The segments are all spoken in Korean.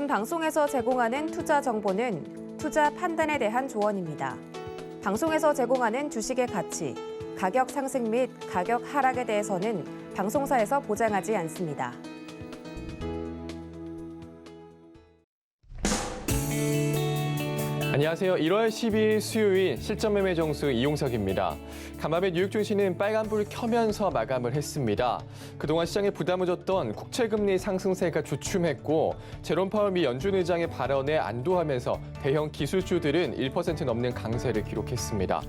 본 방송에서 제공하는 투자 정보는 투자 판단에 대한 조언입니다. 방송에서 제공하는 주식의 가치, 가격 상승 및 가격 하락에 대해서는 방송사에서 보장하지 않습니다. 안녕하세요. 1월 12일 수요일 실전 매매 정수 이용석입니다. 간밤에 뉴욕 증시는 빨간불을 켜면서 마감을 했습니다. 그동안 시장에 부담을 줬던 국채금리 상승세가 주춤했고 제롬 파월 미 연준 의장의 발언에 안도하면서 대형 기술주들은 1% 넘는 강세를 기록했습니다.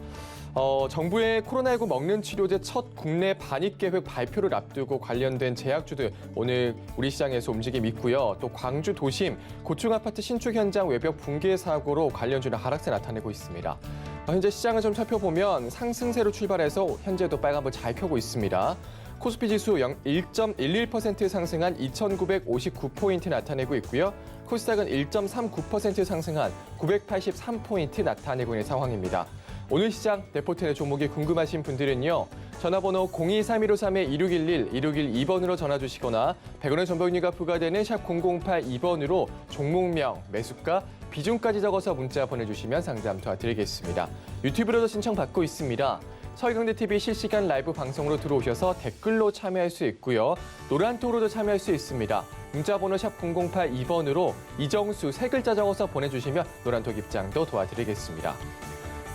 정부의 코로나19 먹는 치료제 첫 국내 반입 계획 발표를 앞두고 관련된 제약주들 오늘 우리 시장에서 움직임이 있고요. 또 광주 도심 고층 아파트 신축 현장 외벽 붕괴 사고로 관련주는 하락세 나타내고 있습니다. 현재 시장을 좀 살펴보면 상승세로 출발해서 현재도 빨간불 잘 켜고 있습니다. 코스피 지수 1.11% 상승한 2,959포인트 나타내고 있고요. 코스닥은 1.39% 상승한 983포인트 나타내고 있는 상황입니다. 오늘 시장 레포트의 종목이 궁금하신 분들은요. 전화번호 023153-2611, 2612번으로 전화 주시거나 100원의 전복료가 부과되는 샵 0082번으로 종목명, 매수가, 비중까지 적어서 문자 보내주시면 상담 도와드리겠습니다. 유튜브로도 신청받고 있습니다. 서울경제TV 실시간 라이브 방송으로 들어오셔서 댓글로 참여할 수 있고요. 노란톡으로도 참여할 수 있습니다. 문자번호 샵 0082번으로 이정수 세 글자 적어서 보내주시면 노란톡 입장도 도와드리겠습니다.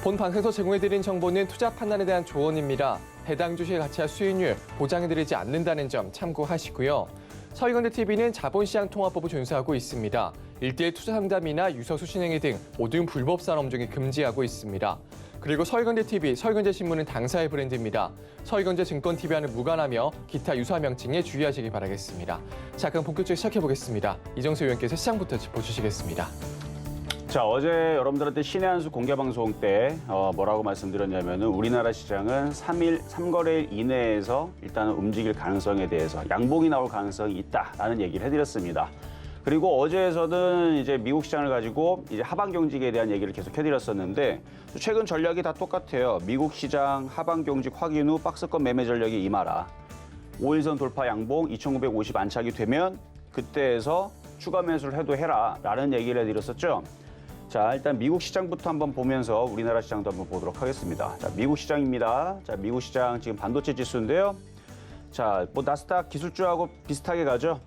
본 방송에서 제공해드린 정보는 투자 판단에 대한 조언입니다. 해당 주식의 가치와 수익률 보장해드리지 않는다는 점 참고하시고요. 서울경제TV는 자본시장 통화법을 준수하고 있습니다. 1:1 투자 상담이나 유서 수신행위 등 모든 불법 산업 중에 금지하고 있습니다. 그리고 서울경제TV, 서울경제신문은 당사의 브랜드입니다. 서울경제증권TV와는 무관하며 기타 유사 명칭에 주의하시기 바라겠습니다. 자, 그럼 본격적으로 시작해보겠습니다. 이정수 위원께서 시장부터 짚어주시겠습니다. 자, 어제 여러분들한테 신의 한 수 공개 방송 때 뭐라고 말씀드렸냐면은 우리나라 시장은 3거래일 이내에서 일단은 움직일 가능성에 대해서 양봉이 나올 가능성이 있다라는 얘기를 해드렸습니다. 그리고 어제에서는 이제 미국 시장을 가지고 이제 하방 경직에 대한 얘기를 계속 해드렸었는데 최근 전략이 다 똑같아요. 미국 시장 하방 경직 확인 후 박스권 매매 전략이 임하라. 5일선 돌파 양봉 2,950 안착이 되면 그때에서 추가 매수를 해도 해라라는 얘기를 해드렸었죠. 자, 일단 미국 시장부터 한번 보면서 우리나라 시장도 한번 보도록 하겠습니다. 자, 미국 시장입니다. 자, 미국 시장 지금 반도체 지수인데요. 자, 뭐 나스닥 기술주하고 비슷하게 가죠.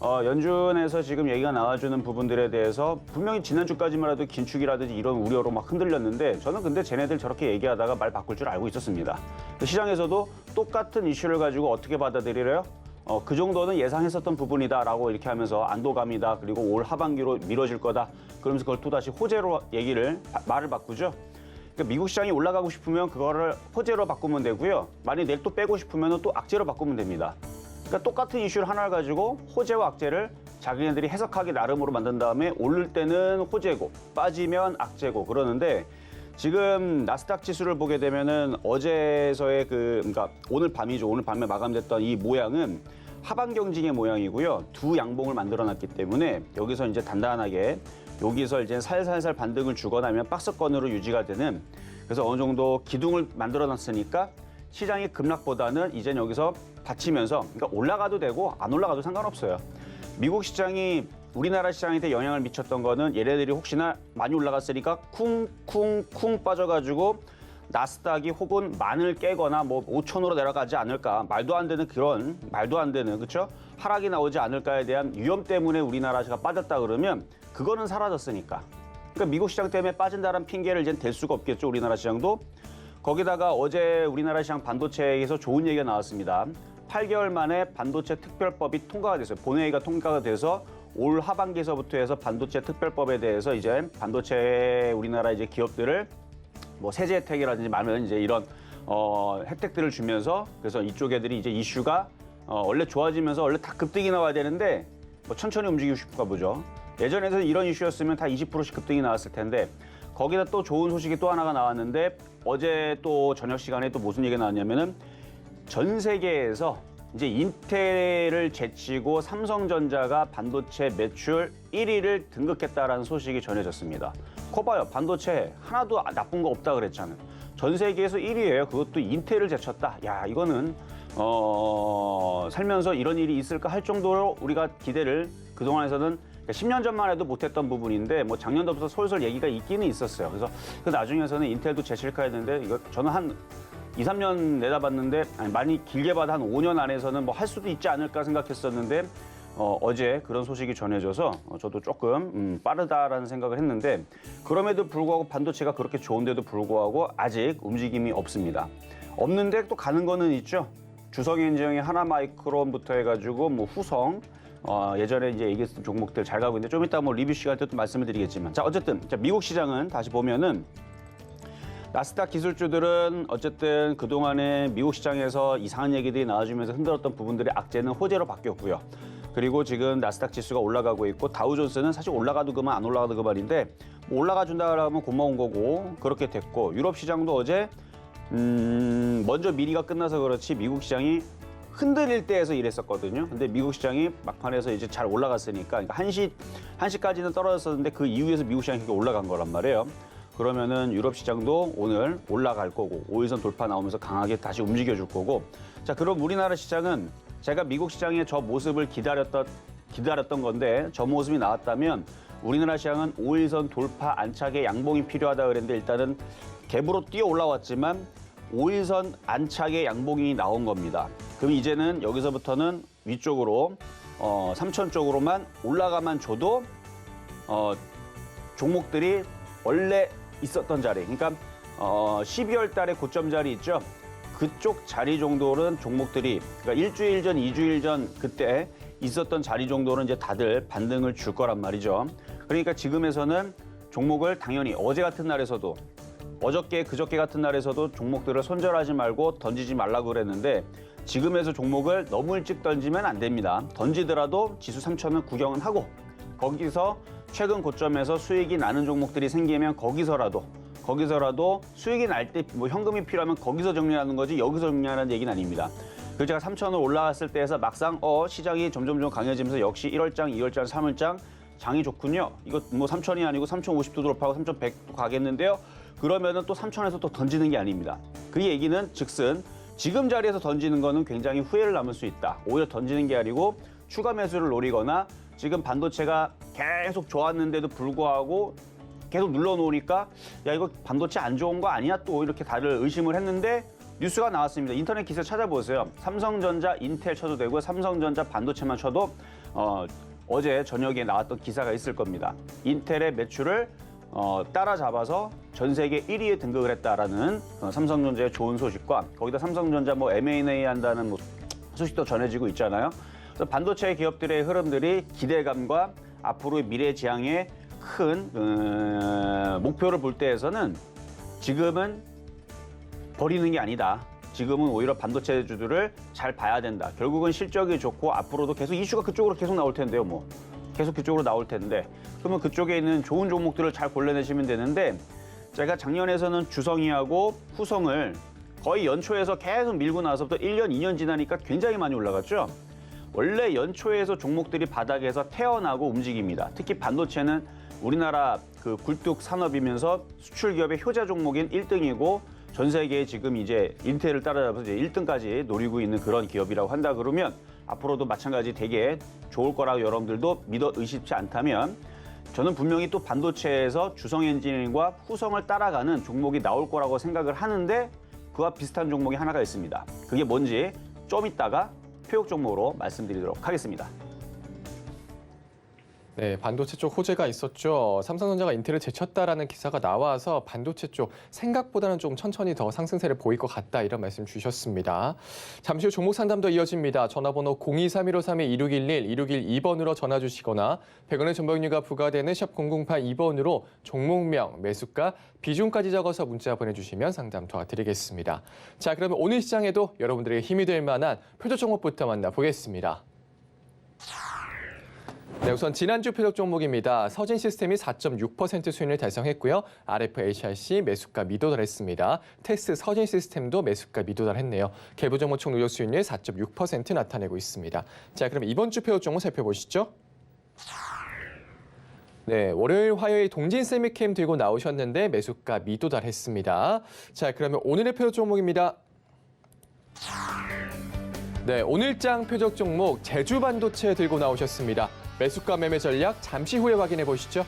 연준에서 지금 얘기가 나와주는 부분들에 대해서 분명히 지난주까지만 해도 긴축이라든지 이런 우려로 막 흔들렸는데 저는 근데 쟤네들 저렇게 얘기하다가 말 바꿀 줄 알고 있었습니다. 시장에서도 똑같은 이슈를 가지고 어떻게 받아들이래요? 그 정도는 예상했었던 부분이다라고 이렇게 하면서 안도감이다. 그리고 올 하반기로 미뤄질 거다. 그러면서 그걸 또다시 호재로 말을 바꾸죠. 그러니까 미국 시장이 올라가고 싶으면 그거를 호재로 바꾸면 되고요. 만약 내일 또 빼고 싶으면 또 악재로 바꾸면 됩니다. 그러니까 똑같은 이슈를 하나를 가지고 호재와 악재를 자기네들이 해석하기 나름으로 만든 다음에 오를 때는 호재고 빠지면 악재고 그러는데 지금 나스닥 지수를 보게 되면은 어제서의 그러니까 오늘 밤이죠. 오늘 밤에 마감됐던 이 모양은 하방 경직의 모양이고요. 두 양봉을 만들어 놨기 때문에 여기서 이제 단단하게 여기서 이제 살살살 반등을 주거나 하면 박스권으로 유지가 되는 그래서 어느 정도 기둥을 만들어 놨으니까 시장의 급락보다는 이제 여기서 받치면서 그러니까 올라가도 되고 안 올라가도 상관없어요. 미국 시장이 우리나라 시장한테 영향을 미쳤던 거는 얘네들이 혹시나 많이 올라갔으니까 쿵쿵쿵 빠져가지고 나스닥이 혹은 만을 깨거나 뭐 5천으로 내려가지 않을까 말도 안 되는 그렇죠? 하락이 나오지 않을까에 대한 위험 때문에 우리나라가 빠졌다 그러면 그거는 사라졌으니까. 그러니까 미국 시장 때문에 빠진다는 핑계를 이제 댈 수가 없겠죠. 우리나라 시장도. 거기다가 어제 우리나라 시장 반도체에서 좋은 얘기가 나왔습니다. 8개월 만에 반도체 특별법이 통과가 됐어요. 본회의가 통과가 돼서 올 하반기에서부터 해서 반도체 특별법에 대해서 이제 반도체 우리나라 이제 기업들을 뭐 세제 혜택이라든지 많은 이제 이런 혜택들을 주면서 그래서 이쪽 애들이 이제 이슈가 원래 좋아지면서 원래 다 급등이 나와야 되는데 뭐 천천히 움직이고 싶은가 보죠. 예전에는 이런 이슈였으면 다 20%씩 급등이 나왔을 텐데 거기다 또 좋은 소식이 또 하나가 나왔는데 어제 또 저녁 시간에 또 무슨 얘기가 나왔냐면은 전 세계에서 이제 인텔을 제치고 삼성전자가 반도체 매출 1위를 등극했다라는 소식이 전해졌습니다. 거봐요. 반도체 하나도 나쁜 거 없다 그랬잖아요. 전 세계에서 1위예요. 그것도 인텔을 제쳤다. 야, 이거는 살면서 이런 일이 있을까 할 정도로 우리가 기대를 그동안에서는 그러니까 10년 전만 해도 못했던 부분인데 뭐 작년부터 솔솔 얘기가 있기는 있었어요. 그래서 그 나중에서는 인텔도 재실카했는데 이거 저는 한 2, 3년 내다봤는데 아니, 많이 길게 봐도 한 5년 안에서는 뭐 할 수도 있지 않을까 생각했었는데 어제 그런 소식이 전해져서 저도 조금 빠르다라는 생각을 했는데 그럼에도 불구하고 반도체가 그렇게 좋은데도 불구하고 아직 움직임이 없습니다. 없는데 또 가는 거는 있죠. 주성엔지형의 하나마이크론부터 해가지고 뭐 후성 예전에 이제 얘기했던 종목들 잘 가고 있는데 좀 이따 뭐 리뷰 시간 때 또 말씀을 드리겠지만 자 어쨌든 미국 시장은 다시 보면은 나스닥 기술주들은 어쨌든 그동안에 미국 시장에서 이상한 얘기들이 나와주면서 흔들었던 부분들의 악재는 호재로 바뀌었고요. 그리고 지금 나스닥 지수가 올라가고 있고 다우존스는 사실 올라가도 그만 안 올라가도 그만인데 뭐 올라가 준다 하면 고마운 거고 그렇게 됐고 유럽 시장도 어제 먼저 미리가 끝나서 그렇지 미국 시장이 흔들릴 때에서 이랬었거든요. 근데 미국 시장이 막판에서 이제 잘 올라갔으니까 그러니까 1시까지는 떨어졌었는데 그 이후에서 미국 시장이 올라간 거란 말이에요. 그러면은 유럽 시장도 오늘 올라갈 거고 5일선 돌파 나오면서 강하게 다시 움직여 줄 거고 자 그럼 우리나라 시장은 제가 미국 시장의 저 모습을 기다렸던 건데 저 모습이 나왔다면 우리나라 시장은 5일선 돌파 안착에 양봉이 필요하다 그랬는데 일단은 갭으로 뛰어 올라왔지만 5일선 안착에 양봉이 나온 겁니다. 그럼 이제는 여기서부터는 위쪽으로 3천 쪽으로만 올라가만 줘도 종목들이 원래 있었던 자리 그러니까 12월 달에 고점 자리 있죠. 그쪽 자리 정도는 종목들이 그러니까 일주일 전, 2주일 전 그때 있었던 자리 정도는 이제 다들 반등을 줄 거란 말이죠. 그러니까 지금에서는 종목을 당연히 어제 같은 날에서도 어저께, 그저께 같은 날에서도 종목들을 손절하지 말고 던지지 말라고 그랬는데 지금에서 종목을 너무 일찍 던지면 안 됩니다. 던지더라도 지수 3천은 구경은 하고 거기서 최근 고점에서 수익이 나는 종목들이 생기면 거기서라도 수익이 날 때 뭐 현금이 필요하면 거기서 정리하는 거지 여기서 정리하는 얘기는 아닙니다. 그래서 제가 3천을 올라갔을 때에서 막상 시장이 점점 강해지면서 역시 1월장, 2월장, 3월장 장이 좋군요. 이거 뭐 3천이 아니고 3,050도 돌파하고 3,100도 가겠는데요. 그러면은 또 3천에서 또 던지는 게 아닙니다. 그 얘기는 즉슨 지금 자리에서 던지는 거는 굉장히 후회를 남을 수 있다. 오히려 던지는 게 아니고 추가 매수를 노리거나 지금 반도체가 계속 좋았는데도 불구하고 계속 눌러놓으니까 야 이거 반도체 안 좋은 거 아니야 또 이렇게 다들 의심을 했는데 뉴스가 나왔습니다. 인터넷 기사 찾아보세요. 삼성전자, 인텔 쳐도 되고 삼성전자 반도체만 쳐도 어제 저녁에 나왔던 기사가 있을 겁니다. 인텔의 매출을 따라잡아서 전 세계 1위에 등극을 했다라는 삼성전자의 좋은 소식과 거기다 삼성전자 뭐 M&A 한다는 뭐 소식도 전해지고 있잖아요. 그래서 반도체 기업들의 흐름들이 기대감과 앞으로의 미래 지향에 큰 목표를 볼 때에서는 지금은 버리는 게 아니다. 지금은 오히려 반도체주들을 잘 봐야 된다. 결국은 실적이 좋고 앞으로도 계속 이슈가 그쪽으로 계속 나올 텐데요. 뭐 계속 그쪽으로 나올 텐데 그러면 그쪽에 있는 좋은 종목들을 잘 골라내시면 되는데 제가 작년에서는 주성이하고 후성을 거의 연초에서 계속 밀고 나서부터 1년, 2년 지나니까 굉장히 많이 올라갔죠. 원래 연초에서 종목들이 바닥에서 태어나고 움직입니다. 특히 반도체는 우리나라 그 굴뚝 산업이면서 수출 기업의 효자 종목인 1등이고 전 세계에 지금 이제 인텔을 따라잡아서 이제 1등까지 노리고 있는 그런 기업이라고 한다 그러면 앞으로도 마찬가지 되게 좋을 거라고 여러분들도 믿어 의심치 않다면 저는 분명히 또 반도체에서 주성 엔지니어링과 후성을 따라가는 종목이 나올 거라고 생각을 하는데 그와 비슷한 종목이 하나가 있습니다. 그게 뭔지 좀 이따가 표역 종목으로 말씀드리도록 하겠습니다. 네, 반도체 쪽 호재가 있었죠. 삼성전자가 인텔을 제쳤다라는 기사가 나와서 반도체 쪽 생각보다는 좀 천천히 더 상승세를 보일 것 같다 이런 말씀 주셨습니다. 잠시 후 종목 상담도 이어집니다. 전화번호 023153-2611, 2612번으로 전화 주시거나 100원의 정보용료가 부과되는 샵 0082번으로 종목명, 매수가, 비중까지 적어서 문자 보내주시면 상담 도와드리겠습니다. 자, 그러면 오늘 시장에도 여러분들에게 힘이 될 만한 표적 종목부터 만나보겠습니다. 네, 우선 지난주 표적 종목입니다. 서진시스템이 4.6% 수익을 달성했고요. RFHRC 매수가 미도달했습니다. 테스 서진시스템도 매수가 미도달했네요. 개부 종목 총 누적 수익률 4.6% 나타내고 있습니다. 자, 그럼 이번 주 표적 종목 살펴보시죠. 네, 월요일, 화요일 동진 세미캠 들고 나오셨는데 매수가 미도달했습니다. 자, 그러면 오늘의 표적 종목입니다. 네, 오늘장 표적 종목 제주반도체 들고 나오셨습니다. 매수가 매매 전략 잠시 후에 확인해 보시죠.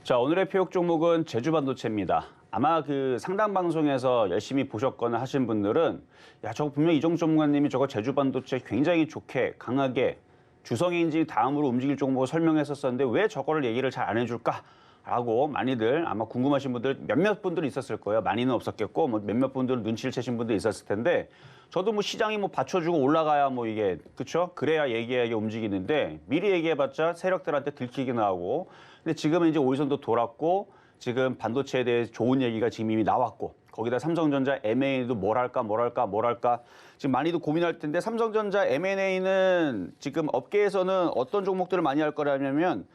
자, 오늘의 표역 종목은 제주반도체입니다. 아마 그 상담 방송에서 열심히 보셨거나 하신 분들은 야, 저거 분명 이종주 전문가님이 저거 제주반도체 굉장히 좋게 강하게 주성인지 다음으로 움직일 종목을 설명했었었는데 왜 저거를 얘기를 잘 안 해줄까? 라고 많이들 아마 궁금하신 분들 몇몇 분들은 있었을 거예요. 많이는 없었겠고 뭐 몇몇 분들은 눈치를 채신 분들이 있었을 텐데 저도 뭐 시장이 뭐 받쳐주고 올라가야 뭐 이게 그쵸? 그래야 얘기하게 움직이는데 미리 얘기해봤자 세력들한테 들키기는 하고 근데 지금은 이제 오이선도 돌았고 지금 반도체에 대해 좋은 얘기가 지금 이미 나왔고 거기다 삼성전자 M&A도 뭘 할까 지금 많이도 고민할 텐데 삼성전자 M&A는 지금 업계에서는 어떤 종목들을 많이 할 거라냐면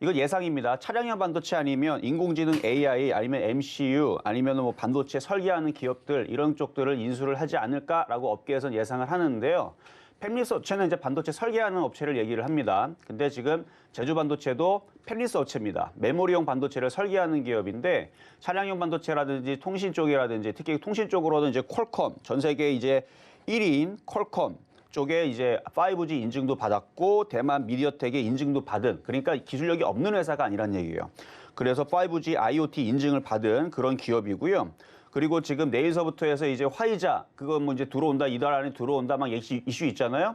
이건 예상입니다. 차량형 반도체 아니면 인공지능 AI 아니면 MCU 아니면 뭐 반도체 설계하는 기업들 이런 쪽들을 인수를 하지 않을까라고 업계에서는 예상을 하는데요. 팹리스 업체는 이제 반도체 설계하는 업체를 얘기를 합니다. 근데 지금 제주반도체도 팹리스 업체입니다. 메모리용 반도체를 설계하는 기업인데 차량용 반도체라든지 통신 쪽이라든지 특히 통신 쪽으로는 이제 퀄컴 전 세계 이제 1위인 퀄컴 쪽에 이제 5G 인증도 받았고 대만 미디어텍의 인증도 받은 그러니까 기술력이 없는 회사가 아니란 얘기예요. 그래서 5G IoT 인증을 받은 그런 기업이고요. 그리고 지금 내일서부터 해서 이제 화이자 그거 뭐 이제 들어온다 이달 안에 들어온다 막 이슈 있잖아요.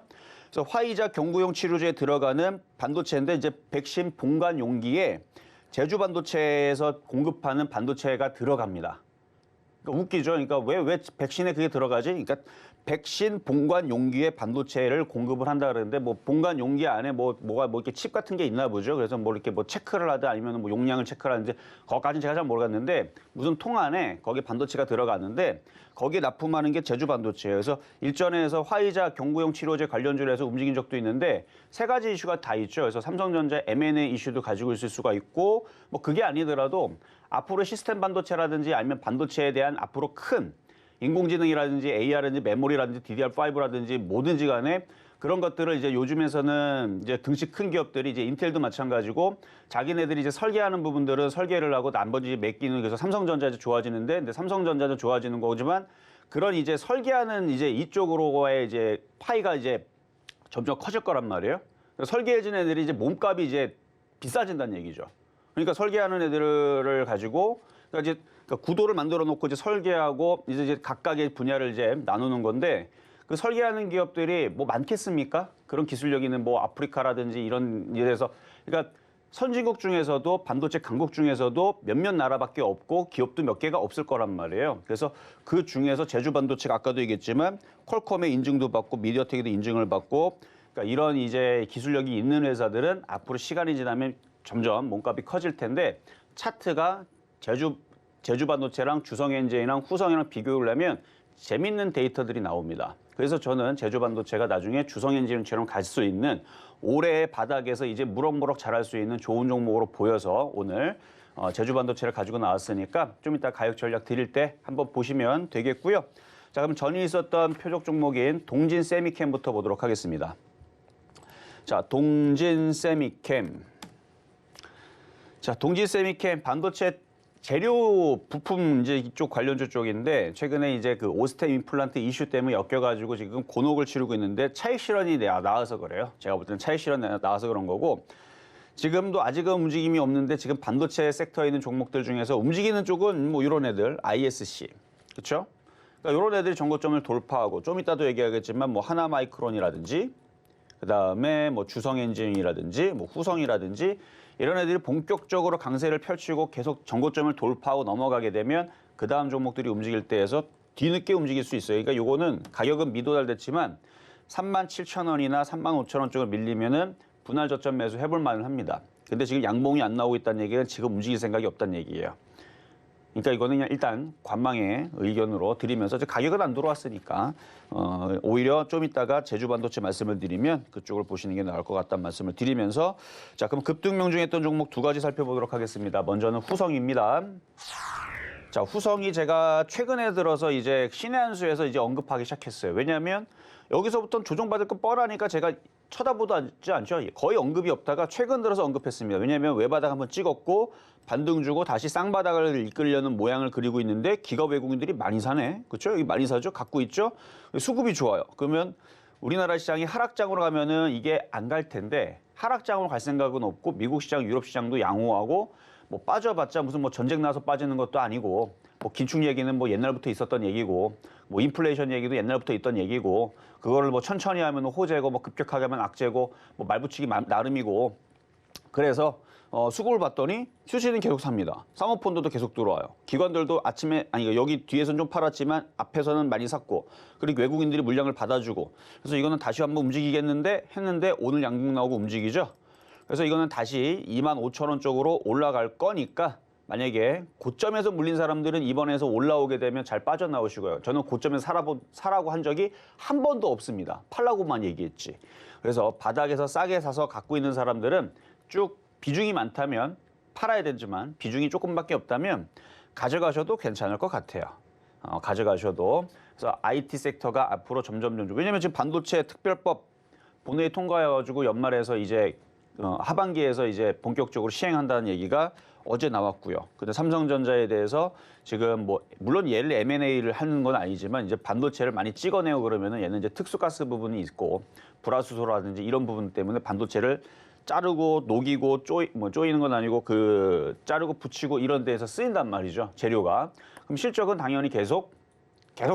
그래서 화이자 경구용 치료제에 들어가는 반도체인데 이제 백신 봉관 용기에 제주 반도체에서 공급하는 반도체가 들어갑니다. 그러니까 웃기죠. 그러니까 왜 백신에 그게 들어가지? 그러니까 백신 봉관 용기에 반도체를 공급을 한다 그러는데 뭐 봉관 용기 안에 뭐가 이렇게 칩 같은 게 있나 보죠. 그래서 뭐 이렇게 뭐 체크를 하든 아니면 뭐 용량을 체크를 하는지 거기까지는 제가 잘 모르겠는데 무슨 통 안에 거기 반도체가 들어가는데 거기에 납품하는 게 제주 반도체예요. 그래서 일전에서 화이자 경구용 치료제 관련주로 해서 움직인 적도 있는데 세 가지 이슈가 다 있죠. 그래서 삼성전자 M&A 이슈도 가지고 있을 수가 있고 뭐 그게 아니더라도 앞으로 시스템 반도체라든지 아니면 반도체에 대한 앞으로 큰 인공지능이라든지 AR라든지 메모리라든지 DDR5라든지 뭐든지 간에 그런 것들을 이제 요즘에서는 이제 등치 큰 기업들이 이제 인텔도 마찬가지고 자기네들이 이제 설계하는 부분들은 설계를 하고 나머지 맡기는 그래서 삼성전자도 좋아지는데 근데 삼성전자도 좋아지는 거지만 그런 이제 설계하는 이제 이쪽으로의 이제 파이가 이제 점점 커질 거란 말이에요. 설계해진 애들이 이제 몸값이 이제 비싸진다는 얘기죠. 그러니까 설계하는 애들을 가지고 그러니까 구도를 만들어 놓고 이제 설계하고 이제 각각의 분야를 이제 나누는 건데 그 설계하는 기업들이 뭐 많겠습니까? 그런 기술력 있는 뭐 아프리카라든지 이런 일에서 그러니까 선진국 중에서도 반도체 강국 중에서도 몇몇 나라밖에 없고 기업도 몇 개가 없을 거란 말이에요. 그래서 그 중에서 제주 반도체가 아까도 얘기했지만 퀄컴의 인증도 받고 미디어텍에도 인증을 받고 그러니까 이런 이제 기술력이 있는 회사들은 앞으로 시간이 지나면 점점 몸값이 커질 텐데 차트가 제주 반도체랑 주성엔진이랑 후성이랑 비교를 하면 재밌는 데이터들이 나옵니다. 그래서 저는 제주 반도체가 나중에 주성엔진처럼 갈 수 있는 올해의 바닥에서 이제 무럭무럭 자랄 수 있는 좋은 종목으로 보여서 오늘 제주 반도체를 가지고 나왔으니까 좀 이따 가격 전략 드릴 때 한번 보시면 되겠고요. 자, 그럼 전에 있었던 표적 종목인 동진 세미캠부터 보도록 하겠습니다. 자, 동진 세미캠. 자, 동진 세미캠 반도체 재료 부품 이제 이쪽 관련주 쪽인데 최근에 이제 그 오스템 임플란트 이슈 때문에 엮여가지고 지금 곤혹을 치르고 있는데 차익 실현이 나와서 그래요. 제가 볼 때는 차익 실현 나와서 그런 거고 지금도 아직은 움직임이 없는데 지금 반도체 섹터에 있는 종목들 중에서 움직이는 쪽은 뭐 이런 애들 ISC 그렇죠? 그러니까 이런 애들이 전고점을 돌파하고 좀 이따도 얘기하겠지만 뭐 하나마이크론이라든지 그다음에 뭐 주성엔진이라든지 뭐 후성이라든지 이런 애들이 본격적으로 강세를 펼치고 계속 전고점을 돌파하고 넘어가게 되면 그 다음 종목들이 움직일 때에서 뒤늦게 움직일 수 있어요. 그러니까 요거는 가격은 미도달됐지만 37,000원이나 35,000원 쪽을 밀리면은 분할 저점 매수 해볼 만은 합니다. 근데 지금 양봉이 안 나오고 있다는 얘기는 지금 움직일 생각이 없다는 얘기예요. 그러니까 이거는 그냥 일단 관망의 의견으로 드리면서 가격은 안 들어왔으니까 오히려 좀 이따가 제주 반도체 말씀을 드리면 그쪽을 보시는 게 나을 것 같다는 말씀을 드리면서 자 그럼 급등명 중에 했던 종목 두 가지 살펴보도록 하겠습니다. 먼저는 후성입니다. 자 후성이 제가 최근에 들어서 이제 신의 한 수에서 이제 언급하기 시작했어요. 왜냐하면 여기서부터는 조정받을 거 뻔하니까 제가 쳐다보지 않죠. 거의 언급이 없다가 최근 들어서 언급했습니다. 왜냐하면 외바닥 한번 찍었고 반등 주고 다시 쌍바닥을 이끌려는 모양을 그리고 있는데 기업 외국인들이 많이 사네. 그렇죠? 여기 많이 사죠. 갖고 있죠. 수급이 좋아요. 그러면 우리나라 시장이 하락장으로 가면은 이게 안 갈 텐데 하락장으로 갈 생각은 없고 미국 시장, 유럽 시장도 양호하고 뭐 빠져봤자 무슨 뭐 전쟁 나서 빠지는 것도 아니고 뭐 긴축 얘기는 뭐 옛날부터 있었던 얘기고 뭐 인플레이션 얘기도 옛날부터 있던 얘기고 그거를 뭐 천천히 하면 호재고 뭐 급격하게 하면 악재고 뭐 말붙이기 나름이고 그래서 수급을 봤더니 휴지는 계속 삽니다. 사모펀드도 계속 들어와요. 기관들도 아침에 아니 여기 뒤에서는 좀 팔았지만 앞에서는 많이 샀고 그리고 외국인들이 물량을 받아주고 그래서 이거는 다시 한번 움직이겠는데 했는데 오늘 양봉 나오고 움직이죠. 그래서 이거는 다시 25,000원 쪽으로 올라갈 거니까 만약에 고점에서 물린 사람들은 이번에서 올라오게 되면 잘 빠져나오시고요. 저는 고점에서 사라고 한 적이 한 번도 없습니다. 팔라고만 얘기했지. 그래서 바닥에서 싸게 사서 갖고 있는 사람들은 쭉 비중이 많다면 팔아야 되지만 비중이 조금밖에 없다면 가져가셔도 괜찮을 것 같아요. 가져가셔도. 그래서 IT 섹터가 앞으로 점점 왜냐하면 지금 반도체 특별법 본회의 통과해가지고 연말에서 이제 하반기에서 이제 본격적으로 시행한다는 얘기가 어제 나왔고요. 근데 삼성전자에 대해서 지금 뭐 물론 얘를 M&A를 하는 건 아니지만 이제 반도체를 많이 찍어내고 그러면은 얘는 이제 특수가스 부분이 있고 불화수소라든지 이런 부분 때문에 반도체를 자르고 녹이고 쪼이는 건 아니고 그 자르고 붙이고 이런 데에서 쓰인단 말이죠. 재료가. 그럼 실적은 당연히 계속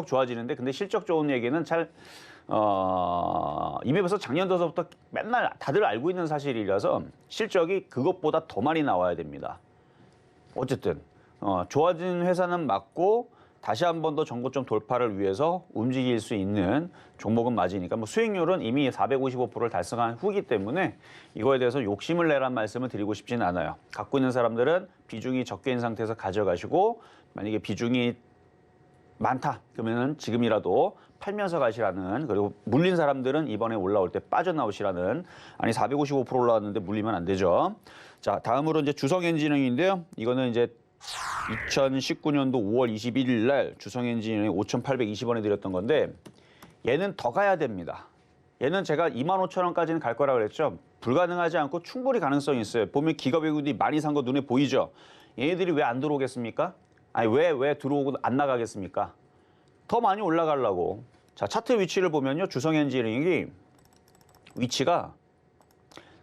좋아지는데 근데 실적 좋은 얘기는 잘 이미 벌써 작년 들어서부터 맨날 다들 알고 있는 사실이라서 실적이 그것보다 더 많이 나와야 됩니다. 어쨌든 좋아진 회사는 맞고 다시 한 번 더 전고점 돌파를 위해서 움직일 수 있는 종목은 맞으니까 뭐 수익률은 이미 455%를 달성한 후기 때문에 이거에 대해서 욕심을 내란 말씀을 드리고 싶지는 않아요. 갖고 있는 사람들은 비중이 적게인 상태에서 가져가시고 만약에 비중이 많다 그러면은 지금이라도 팔면서 가시라는 그리고 물린 사람들은 이번에 올라올 때 빠져나오시라는 아니 455% 올라왔는데 물리면 안 되죠. 자 다음으로 이제 주성엔지니어링인데요. 이거는 이제 2019년도 5월 21일 날 주성엔지니어링 5,820원에 드렸던 건데 얘는 더 가야 됩니다. 얘는 제가 25,000원까지는 갈 거라 그랬죠. 불가능하지 않고 충분히 가능성이 있어요. 보면 기업 외국인들이 많이 산 거 눈에 보이죠. 얘네들이 왜 안 들어오겠습니까? 아니 왜 들어오고 안 나가겠습니까? 더 많이 올라가려고. 자 차트 위치를 보면요. 주성엔지니어링이 위치가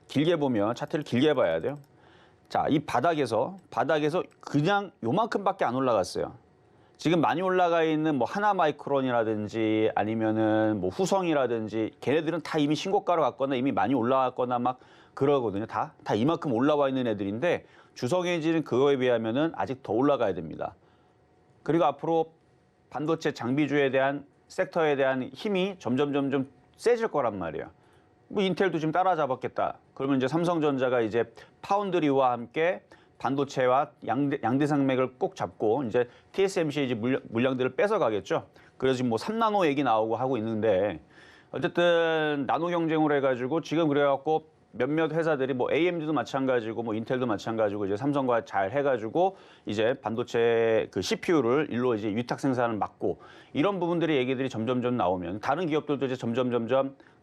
길게 보면 차트를 길게 봐야 돼요. 자, 이 바닥에서 그냥 요만큼밖에 안 올라갔어요. 지금 많이 올라가 있는 뭐 하나마이크론이라든지 아니면은 뭐 후성이라든지 걔네들은 다 이미 신고가로 갔거나 이미 많이 올라갔거나 막 그러거든요. 다 이만큼 올라와 있는 애들인데 주성엔지는 그거에 비하면은 아직 더 올라가야 됩니다. 그리고 앞으로 반도체 장비주에 대한 섹터에 대한 힘이 점점 세질 거란 말이에요. 뭐 인텔도 지금 따라잡았겠다. 그러면 이제 삼성전자가 이제 파운드리와 함께 반도체와 양대 산맥을 꼭 잡고 이제 TSMC의 이제 물량들을 뺏어가겠죠. 그래서 지금 뭐 3나노 얘기 나오고 하고 있는데 어쨌든 나노 경쟁으로 해가지고 지금 그래갖고 몇몇 회사들이 뭐 AMD도 마찬가지고 뭐 인텔도 마찬가지고 이제 삼성과 잘 해가지고 이제 반도체 그 CPU를 일로 이제 위탁 생산을 막고 이런 부분들의 얘기들이 점점 나오면 다른 기업들도 이제 점점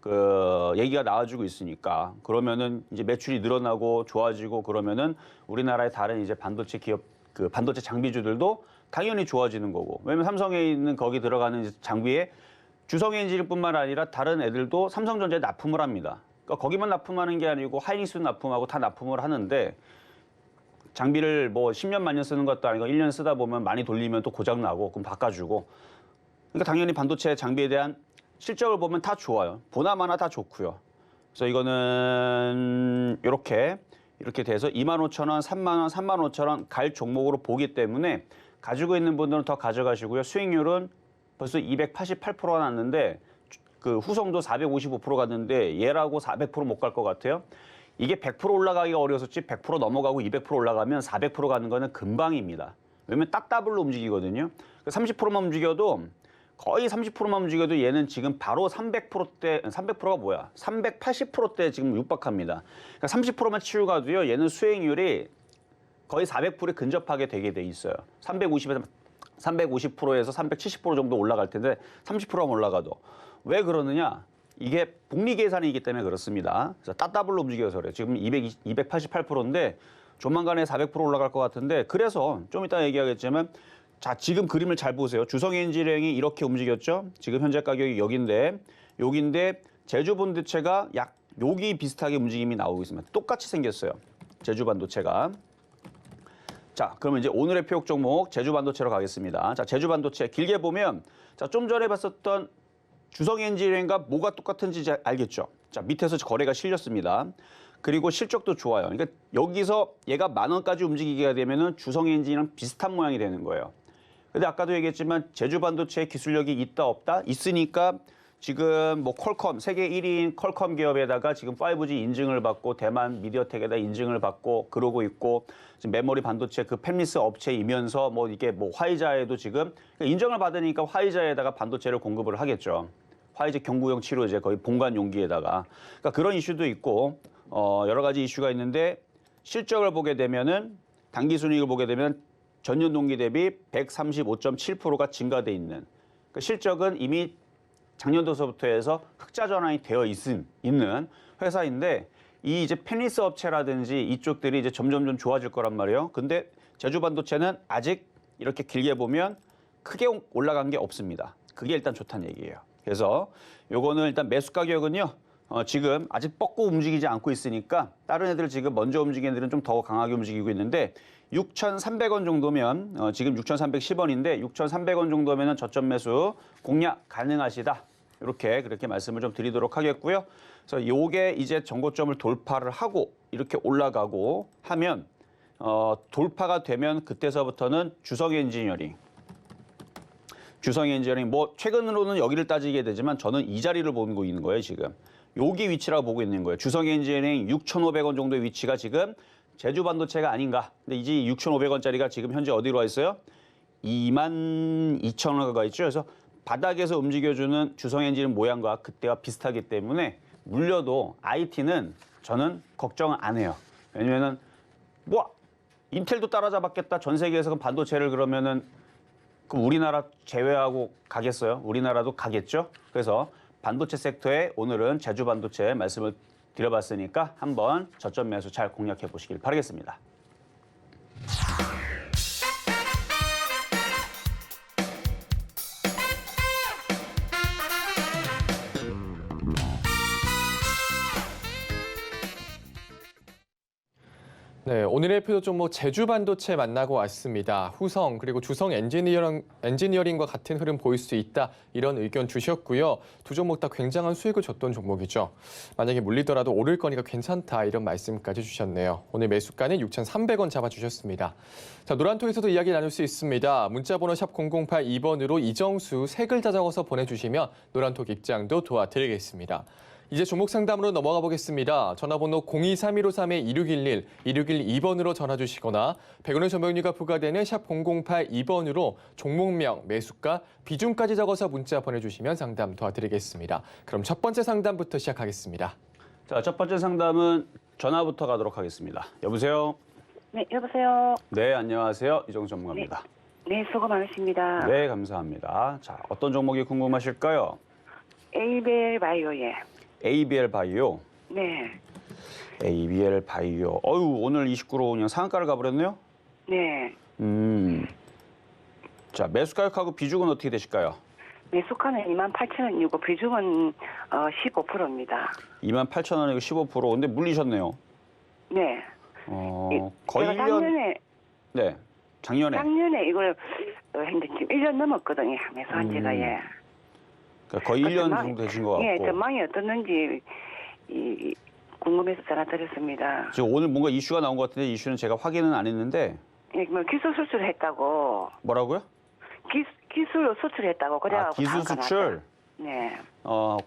그 얘기가 나와주고 있으니까 그러면은 이제 매출이 늘어나고 좋아지고 그러면은 우리나라의 다른 이제 반도체 기업 그 반도체 장비주들도 당연히 좋아지는 거고 왜냐면 삼성에 있는 거기 들어가는 장비에 주성엔지니어뿐만 아니라 다른 애들도 삼성전자에 납품을 합니다. 그러니까 거기만 납품하는 게 아니고 하이닉스도 납품하고 다 납품을 하는데 장비를 뭐 10년 만년 쓰는 것도 아니고 1년 쓰다 보면 많이 돌리면 또 고장 나고 그럼 바꿔주고 그러니까 당연히 반도체 장비에 대한 실적을 보면 다 좋아요. 보나마나 다 좋고요. 그래서 이거는 이렇게 돼서 25,000원, 3만 원, 35,000원 갈 종목으로 보기 때문에 가지고 있는 분들은 더 가져가시고요. 수익률은 벌써 288%가 났는데 그 후성도 455% 갔는데 얘라고 400% 못 갈 것 같아요. 이게 100% 올라가기가 어려웠었지 100% 넘어가고 200% 올라가면 400% 가는 거는 금방입니다. 왜냐면 딱 더블로 움직이거든요. 30%만 움직여도 거의 30%만 움직여도 얘는 지금 바로 300%대, 300%가 뭐야? 380%대 지금 육박합니다. 그러니까 30%만 치고 가도요, 얘는 수익률이 거의 400%에 근접하게 되게 돼 있어요. 350%에서 370% 정도 올라갈 텐데 30%만 올라가도. 왜 그러느냐? 이게 복리 계산이기 때문에 그렇습니다. 그래서 따따블로 움직여서 그래요. 지금 288%인데 조만간에 400% 올라갈 것 같은데 그래서 좀 이따 얘기하겠지만 자, 지금 그림을 잘 보세요. 주성엔지니어링이 이렇게 움직였죠. 지금 현재 가격이 여기인데 제주반도체가 약 여기 비슷하게 움직임이 나오고 있습니다. 똑같이 생겼어요. 제주반도체가. 자, 그러면 이제 오늘의 표역 종목 제주반도체로 가겠습니다. 자, 제주반도체 길게 보면 자, 좀 전에 봤었던 주성엔지니어링과 뭐가 똑같은지 이제 알겠죠. 자, 밑에서 거래가 실렸습니다. 그리고 실적도 좋아요. 그러니까 여기서 얘가 10,000원까지 움직이게 되면은 주성엔진이랑 비슷한 모양이 되는 거예요. 근데 아까도 얘기했지만 제주반도체의 기술력이 있다 없다 있으니까 지금 뭐 퀄컴 세계 1위인 퀄컴 기업에다가 지금 5G 인증을 받고 대만 미디어텍에다 인증을 받고 그러고 있고 지금 메모리 반도체 그 팹리스 업체이면서 뭐 이게 뭐 화이자에도 지금 인정을 받으니까 화이자에다가 반도체를 공급을 하겠죠. 화이자 경구용 치료제 거의 본관 용기에다가 그러니까 그런 이슈도 있고 여러 가지 이슈가 있는데 실적을 보게 되면은 당기 순이익을 보게 되면 전년 동기 대비 135.7%가 증가돼 있는 그 실적은 이미 작년도서부터 해서 흑자 전환이 되어 있는 회사인데 이 이제 팹리스 업체라든지 이쪽들이 이제 점점 좀 좋아질 거란 말이에요. 근데 제주반도체는 아직 이렇게 길게 보면 크게 올라간 게 없습니다. 그게 일단 좋다는 얘기예요. 그래서 요거는 일단 매수 가격은요. 지금 아직 뻗고 움직이지 않고 있으니까 다른 애들 지금 먼저 움직이는 애들은 좀 더 강하게 움직이고 있는데 6,300원 정도면 지금 6,310원인데 6,300원 정도면은 저점 매수 공략 가능하시다. 그렇게 말씀을 좀 드리도록 하겠고요. 그래서 요게 이제 정고점을 돌파를 하고 이렇게 올라가고 하면 돌파가 되면 그때서부터는 주성엔지니어링 뭐 최근으로는 여기를 따지게 되지만 저는 이 자리를 보고 있는 거예요, 지금. 여기 위치라고 보고 있는 거예요. 주성엔지니어링 6,500원 정도의 위치가 지금 제주반도체가 아닌가. 근데 이제 6,500원짜리가 지금 현재 어디로 와 있어요? 22,000원가 가 있죠. 그래서 바닥에서 움직여주는 주성엔진 모양과 그때와 비슷하기 때문에 물려도 IT는 저는 걱정 안 해요. 왜냐면은 뭐 인텔도 따라잡았겠다. 전 세계에서 그 반도체를 그러면은 그 우리나라 제외하고 가겠어요? 우리나라도 가겠죠? 그래서 반도체 섹터에 오늘은 제주반도체 말씀을 드려봤으니까 한번 저점 매수 잘 공략해 보시길 바라겠습니다. 네, 오늘의 표도 종목 제주반도체 만나고 왔습니다. 후성 그리고 주성 엔지니어링과 같은 흐름 보일 수 있다 이런 의견 주셨고요. 두 종목 다 굉장한 수익을 줬던 종목이죠. 만약에 물리더라도 오를 거니까 괜찮다 이런 말씀까지 주셨네요. 오늘 매수가는 6,300원 잡아주셨습니다. 자, 노란톡에서도 이야기 나눌 수 있습니다. 문자번호 샵 0082번으로 이정수 세 글자 적어서 보내주시면 노란톡 입장도 도와드리겠습니다. 이제 종목 상담으로 넘어가 보겠습니다. 전화번호 023153-2611, 2612번으로 전화 주시거나 100원의 전명료가 부과되는 샵 0082번으로 종목명, 매수가, 비중까지 적어서 문자 보내주시면 상담 도와드리겠습니다. 그럼 첫 번째 상담부터 시작하겠습니다. 자, 첫 번째 상담은 전화부터 가도록 하겠습니다. 여보세요? 네, 여보세요. 네, 안녕하세요. 이정수 전문가입니다. 네, 수고 많으십니다. 네, 감사합니다. 자, 어떤 종목이 궁금하실까요? 에이벨 바이오예. ABL 바이오. 네, ABL 바이오. 어유 오늘 29로 그냥 상한가를 가버렸네요? 네. 자, 매수 가격하고 비중은 어떻게 되실까요? 매수가는 28,000원이고 비중은 15%입니다. 28,000원이고 15%. 근데 물리셨네요. 네. 거의 제가 1년. 네, 작년에. 이걸 했는데 지금 1년 넘었거든요. 매수한 지가 예. 그러니까 거의 1년 정도 되신 것 같고. 예, 전망이 어떻는지 궁금해서 전화드렸습니다. 지금 오늘 뭔가 이슈가 나온 것 같은데 이슈는 제가 확인은 안 했는데. 예, 뭐 기술 수출했다고. 뭐라고요? 기술로 수출했다고. 그래야 기술 수출. 네.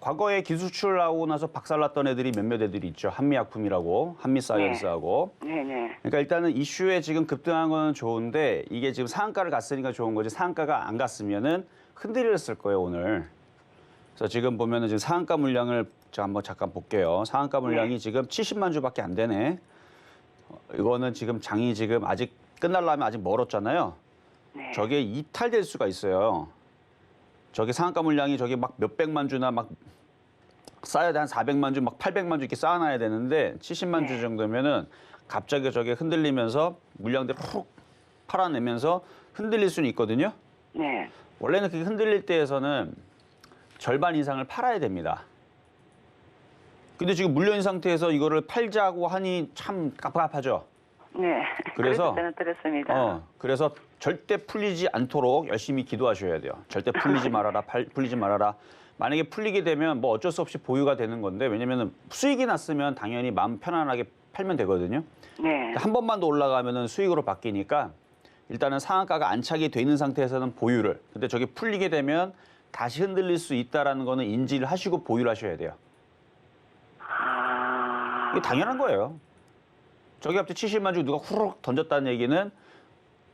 과거에 기술 수출하고 나서 박살났던 애들이 몇몇 애들이 있죠. 한미약품이라고, 한미사이언스하고. 네네. 그러니까 일단은 이슈에 지금 급등한 건 좋은데 이게 지금 상한가를 갔으니까 좋은 거지 상한가가 안 갔으면은 흔들렸을 거예요, 오늘. 그래서 지금 보면은 지금 상한가 물량을 제가 한번 잠깐 볼게요. 상한가 물량이 지금 70만 주밖에 안 되네. 이거는 지금 장이 지금 아직 끝나려면 아직 멀었잖아요. 네. 저게 이탈될 수가 있어요. 저게 상한가 물량이 저게 막 몇백만 주나 막 쌓아야 돼. 한 400만 주, 막 800만 주 이렇게 쌓아놔야 되는데 70만 주 정도면은 갑자기 저게 흔들리면서 물량들을 훅 팔아내면서 흔들릴 수는 있거든요. 네. 원래는 그게 흔들릴 때에서는 절반 이상을 팔아야 됩니다. 근데 지금 물려인 상태에서 이거를 팔자고 하니 참 깝깝하죠. 네. 그래서 저는 들었습니다. 그래서 절대 풀리지 않도록 열심히 기도하셔야 돼요. 절대 풀리지 말아라, 풀리지 말아라. 만약에 풀리게 되면 뭐 어쩔 수 없이 보유가 되는 건데 왜냐면은 수익이 났으면 당연히 마음 편안하게 팔면 되거든요. 네. 한 번만 더 올라가면은 수익으로 바뀌니까 일단은 상한가가 안착이 돼 있는 상태에서는 보유를. 근데 저게 풀리게 되면 다시 흔들릴 수 있다라는 거는 인지를 하시고 보유를 하셔야 돼요. 아. 이게 당연한 거예요. 저기 앞에 70만 주 누가 후루룩 던졌다는 얘기는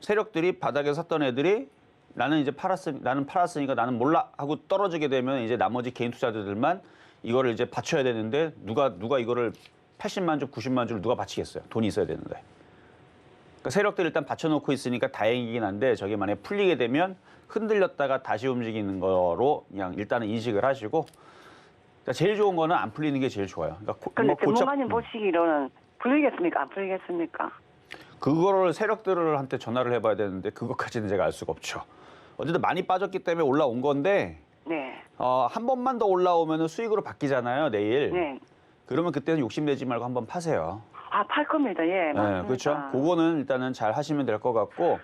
세력들이 바닥에 샀던 애들이 나는 팔았으니까 나는 몰라 하고 떨어지게 되면 이제 나머지 개인 투자자들만 이거를 이제 받쳐야 되는데 누가 이거를 80만 주, 90만 주를 누가 받치겠어요. 돈이 있어야 되는데. 그러니까 세력들 일단 받쳐놓고 있으니까 다행이긴 한데 저게 만약에 풀리게 되면 흔들렸다가 다시 움직이는 거로 그냥 일단은 인식을 하시고 그러니까 제일 좋은 거는 안 풀리는 게 제일 좋아요. 그러니까 근데 전문가님 보시기로는 풀리겠습니까? 안 풀리겠습니까? 그거를 세력들한테 전화를 해봐야 되는데 그것까지는 제가 알 수가 없죠. 어쨌든 많이 빠졌기 때문에 올라온 건데 네. 한 번만 더 올라오면 수익으로 바뀌잖아요, 내일. 네. 그러면 그때는 욕심내지 말고 한번 파세요. 아, 팔 겁니다. 예, 맞습니다. 네, 그렇죠. 그거는 일단은 잘 하시면 될 것 같고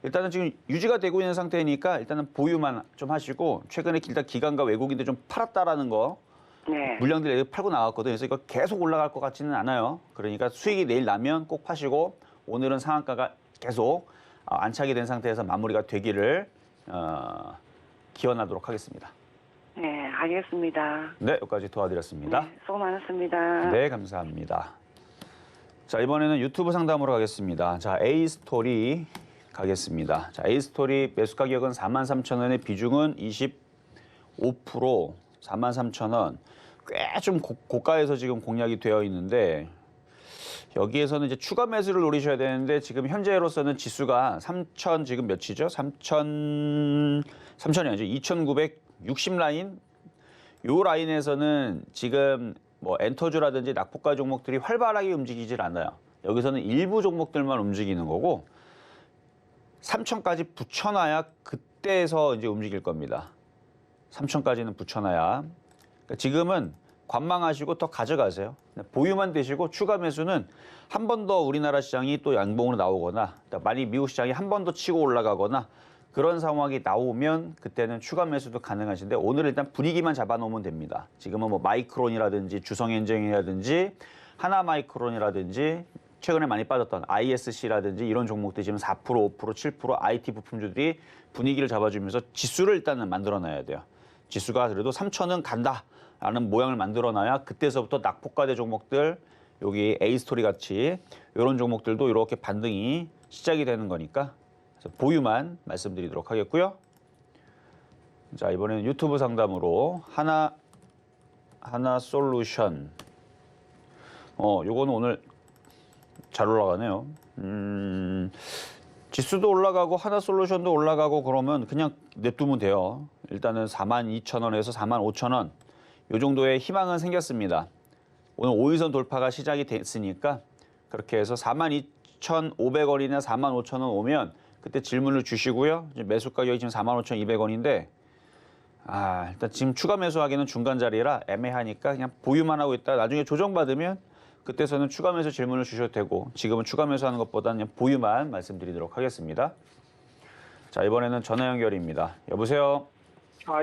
일단은 지금 유지가 되고 있는 상태니까 일단은 보유만 좀 하시고 최근에 일단 기관과 외국인들 좀 팔았다라는 거 네. 물량들 팔고 나왔거든요. 그래서 이거 계속 올라갈 것 같지는 않아요. 그러니까 수익이 내일 나면 꼭 파시고 오늘은 상한가가 계속 안착이 된 상태에서 마무리가 되기를 기원하도록 하겠습니다. 네, 알겠습니다. 네, 여기까지 도와드렸습니다. 네, 수고 많았습니다. 네, 감사합니다. 자, 이번에는 유튜브 상담으로 가겠습니다. 자, A스토리 가겠습니다. 자, A스토리 매수 가격은 43,000원의 비중은 25%, 43,000원. 꽤 좀 고가에서 지금 공략이 되어 있는데 여기에서는 이제 추가 매수를 노리셔야 되는데 지금 현재로서는 지수가 3,000 지금 몇이죠? 3,000이 아니죠. 2,960 라인. 요 라인에서는 지금 뭐 엔터주라든지 낙폭가 종목들이 활발하게 움직이질 않아요. 여기서는 일부 종목들만 움직이는 거고 3,000까지 붙여놔야 그때에서 이제 움직일 겁니다. 3,000까지는 붙여놔야. 그러니까 지금은 관망하시고 더 가져가세요. 보유만 되시고 추가 매수는 한 번 더 우리나라 시장이 또 양봉으로 나오거나 만약 미국 시장이 한 번 더 치고 올라가거나 그런 상황이 나오면 그때는 추가 매수도 가능하신데 오늘 일단 분위기만 잡아놓으면 됩니다. 지금은 뭐 마이크론이라든지 주성엔징이라든지 하나마이크론이라든지 최근에 많이 빠졌던 ISC라든지 이런 종목들이 지금 4%, 5%, 7% IT 부품주들이 분위기를 잡아주면서 지수를 일단은 만들어놔야 돼요. 지수가 그래도 3,000은 간다라는 모양을 만들어놔야 그때서부터 낙폭과대 종목들 여기 A스토리 같이 이런 종목들도 이렇게 반등이 시작이 되는 거니까 그래서 보유만 말씀드리도록 하겠고요. 자, 이번에는 유튜브 상담으로 하나 솔루션. 요거는 오늘 잘 올라가네요. 지수도 올라가고 하나 솔루션도 올라가고 그러면 그냥 냅두면 돼요. 일단은 42,000원에서 45,000원 요 정도의 희망은 생겼습니다. 오늘 5일선 돌파가 시작이 됐으니까 그렇게 해서 42,500원이나 45,000원 오면 그때 질문을 주시고요. 매수 가격이 지금 45,200원인데 일단 지금 추가 매수하기는 중간 자리라 애매하니까 그냥 보유만 하고 있다. 나중에 조정받으면 그때서는 추가 매수 질문을 주셔도 되고 지금은 추가 매수하는 것보다는 그냥 보유만 말씀드리도록 하겠습니다. 자, 이번에는 전화 연결입니다. 여보세요?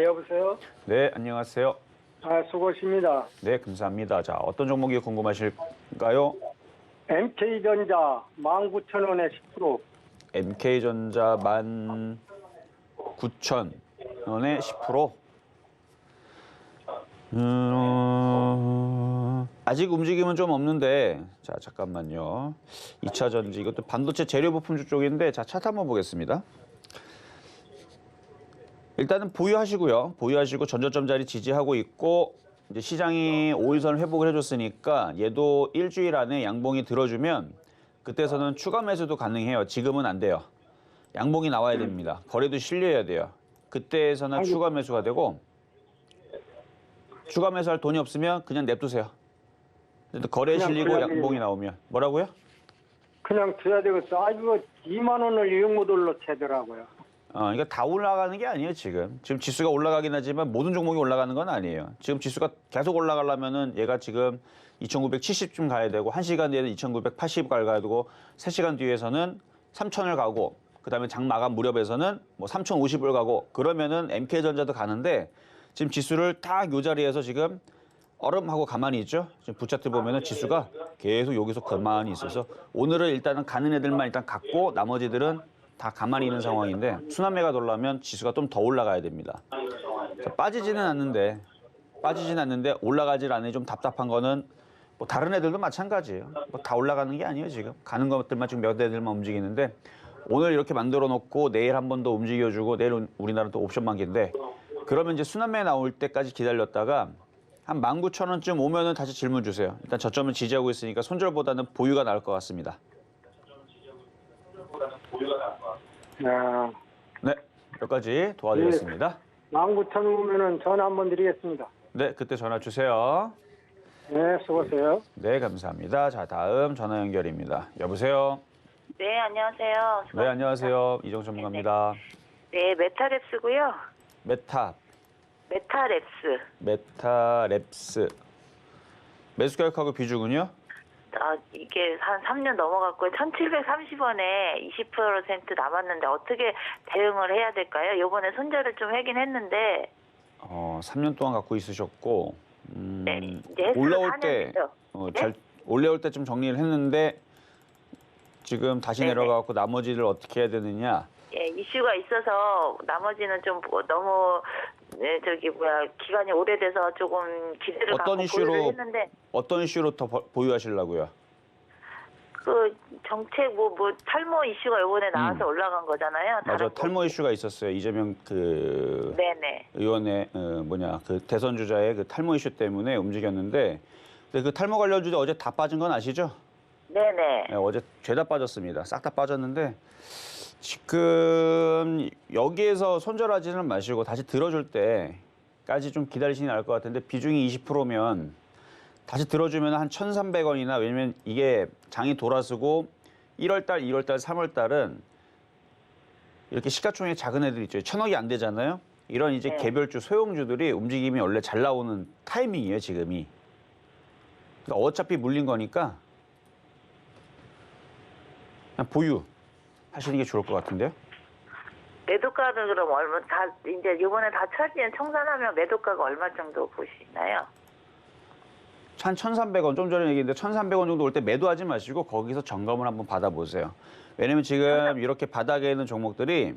여보세요? 네, 안녕하세요. 수고하십니다. 네, 감사합니다. 자, 어떤 종목이 궁금하실까요? MK전자 19,000원에 10%. MK전자 19,000원에 10%. 아직 움직임은 좀 없는데 자, 잠깐만요. 2차 전지 이것도 반도체 재료 부품주 쪽인데 자, 차트 한번 보겠습니다. 일단은 보유하시고요. 보유하시고 전저점 자리 지지하고 있고 이제 시장이 5일선 회복을 해줬으니까 얘도 일주일 안에 양봉이 들어주면 그때서는 추가 매수도 가능해요. 지금은 안 돼요. 양봉이 나와야 됩니다. 거래도 실려야 돼요. 그때에서는 추가 매수가 되고 추가 매수할 돈이 없으면 그냥 냅두세요. 거래 그냥 실리고 그냥 양봉이 나오면. 뭐라고요? 그냥 줘야 되겠어. 아, 이거 2만 원을 이용모델로 채더라고요. 그러니까 다 올라가는 게 아니에요, 지금. 지금 지수가 올라가긴 하지만 모든 종목이 올라가는 건 아니에요. 지금 지수가 계속 올라가려면은 얘가 지금 2,970쯤 가야 되고, 1시간 뒤에는 2,980 가야 되고, 3시간 뒤에서는 3,000을 가고, 그 다음에 장 마감 무렵에서는 뭐 3,050을 가고, 그러면은 MK전자도 가는데, 지금 지수를 딱 요 자리에서 지금 얼음하고 가만히 있죠. 지금 부차트 보면은 지수가 계속 여기서 가만히 있어서 오늘은 일단은 가는 애들만 일단 갔고 나머지들은 다 가만히 있는 상황인데 순환매가 돌라면 지수가 좀 더 올라가야 됩니다. 자, 빠지지는 않는데 올라가질 않으니 좀 답답한 거는 뭐 다른 애들도 마찬가지예요. 뭐 다 올라가는 게 아니에요 지금. 가는 것들만 지금 몇 애들만 움직이는데 오늘 이렇게 만들어 놓고 내일 한 번 더 움직여주고 내일 우리나라 또 옵션 만기인데 그러면 이제 순환매 나올 때까지 기다렸다가 한 19,000원쯤 오면은 다시 질문 주세요. 일단 저점은 지지하고 있으니까 손절보다는 보유가 나을 것 같습니다. 야, 네, 여기까지 도와드리겠습니다. 19,000원 오면은 전화 한번 드리겠습니다. 네, 그때 전화 주세요. 네, 수고하세요. 네, 감사합니다. 자, 다음 전화 연결입니다. 여보세요? 네, 안녕하세요. 네, 안녕하세요. 이정 전문가입니다. 네, 메타랩스고요. 메타랩스. 매수 가격하고 비중은요? 이게 한 3년 넘어갔고 1,730원에 20% 남았는데 어떻게 대응을 해야 될까요? 이번에 손절을 좀 하긴 했는데 3년 동안 갖고 있으셨고 네, 이제 횟수로 올라올 4년 때 됐죠. 네? 올라올 때좀 정리를 했는데 지금 다시 네네. 내려가고 나머지를 어떻게 해야 되느냐? 예, 이슈가 있어서 나머지는 좀 너무 기간이 오래돼서 조금 기대를 어떤 갖고 이슈로 보유를 했는데 어떤 이슈로 더 보유하시려고요? 그 정책 탈모 이슈가 이번에 나와서 올라간 거잖아요. 맞아, 다른 탈모 이슈가 있었어요. 이재명 그 네네. 의원의 그 대선 주자의 그 탈모 이슈 때문에 움직였는데 근데 그 탈모 관련 주제 어제 다 빠진 건 아시죠? 네네. 네, 어제 죄다 빠졌습니다. 싹 다 빠졌는데 지금 여기에서 손절하지는 마시고 다시 들어줄 때까지 좀 기다리시는 게 나을 것 같은데 비중이 20%면 다시 들어주면 한 1,300원이나 왜냐면 이게 장이 돌아서고 1월달, 2월달, 3월달은 이렇게 시가총액 작은 애들 있죠. 1,000억이 안 되잖아요. 이런 이제 네. 개별주 소형주들이 움직임이 원래 잘 나오는 타이밍이에요, 지금이. 그러니까 어차피 물린 거니까 그냥 보유 하시는 게 좋을 것 같은데요. 매도가는 그럼 얼마 이제 이번에 다 처리된 청산하면 매도가가 얼마 정도 보시나요? 한 1,300원, 좀 전에 얘기했는데 1,300원 정도 올 때 매도하지 마시고 거기서 점검을 한번 받아보세요. 왜냐면 지금 이렇게 바닥에 있는 종목들이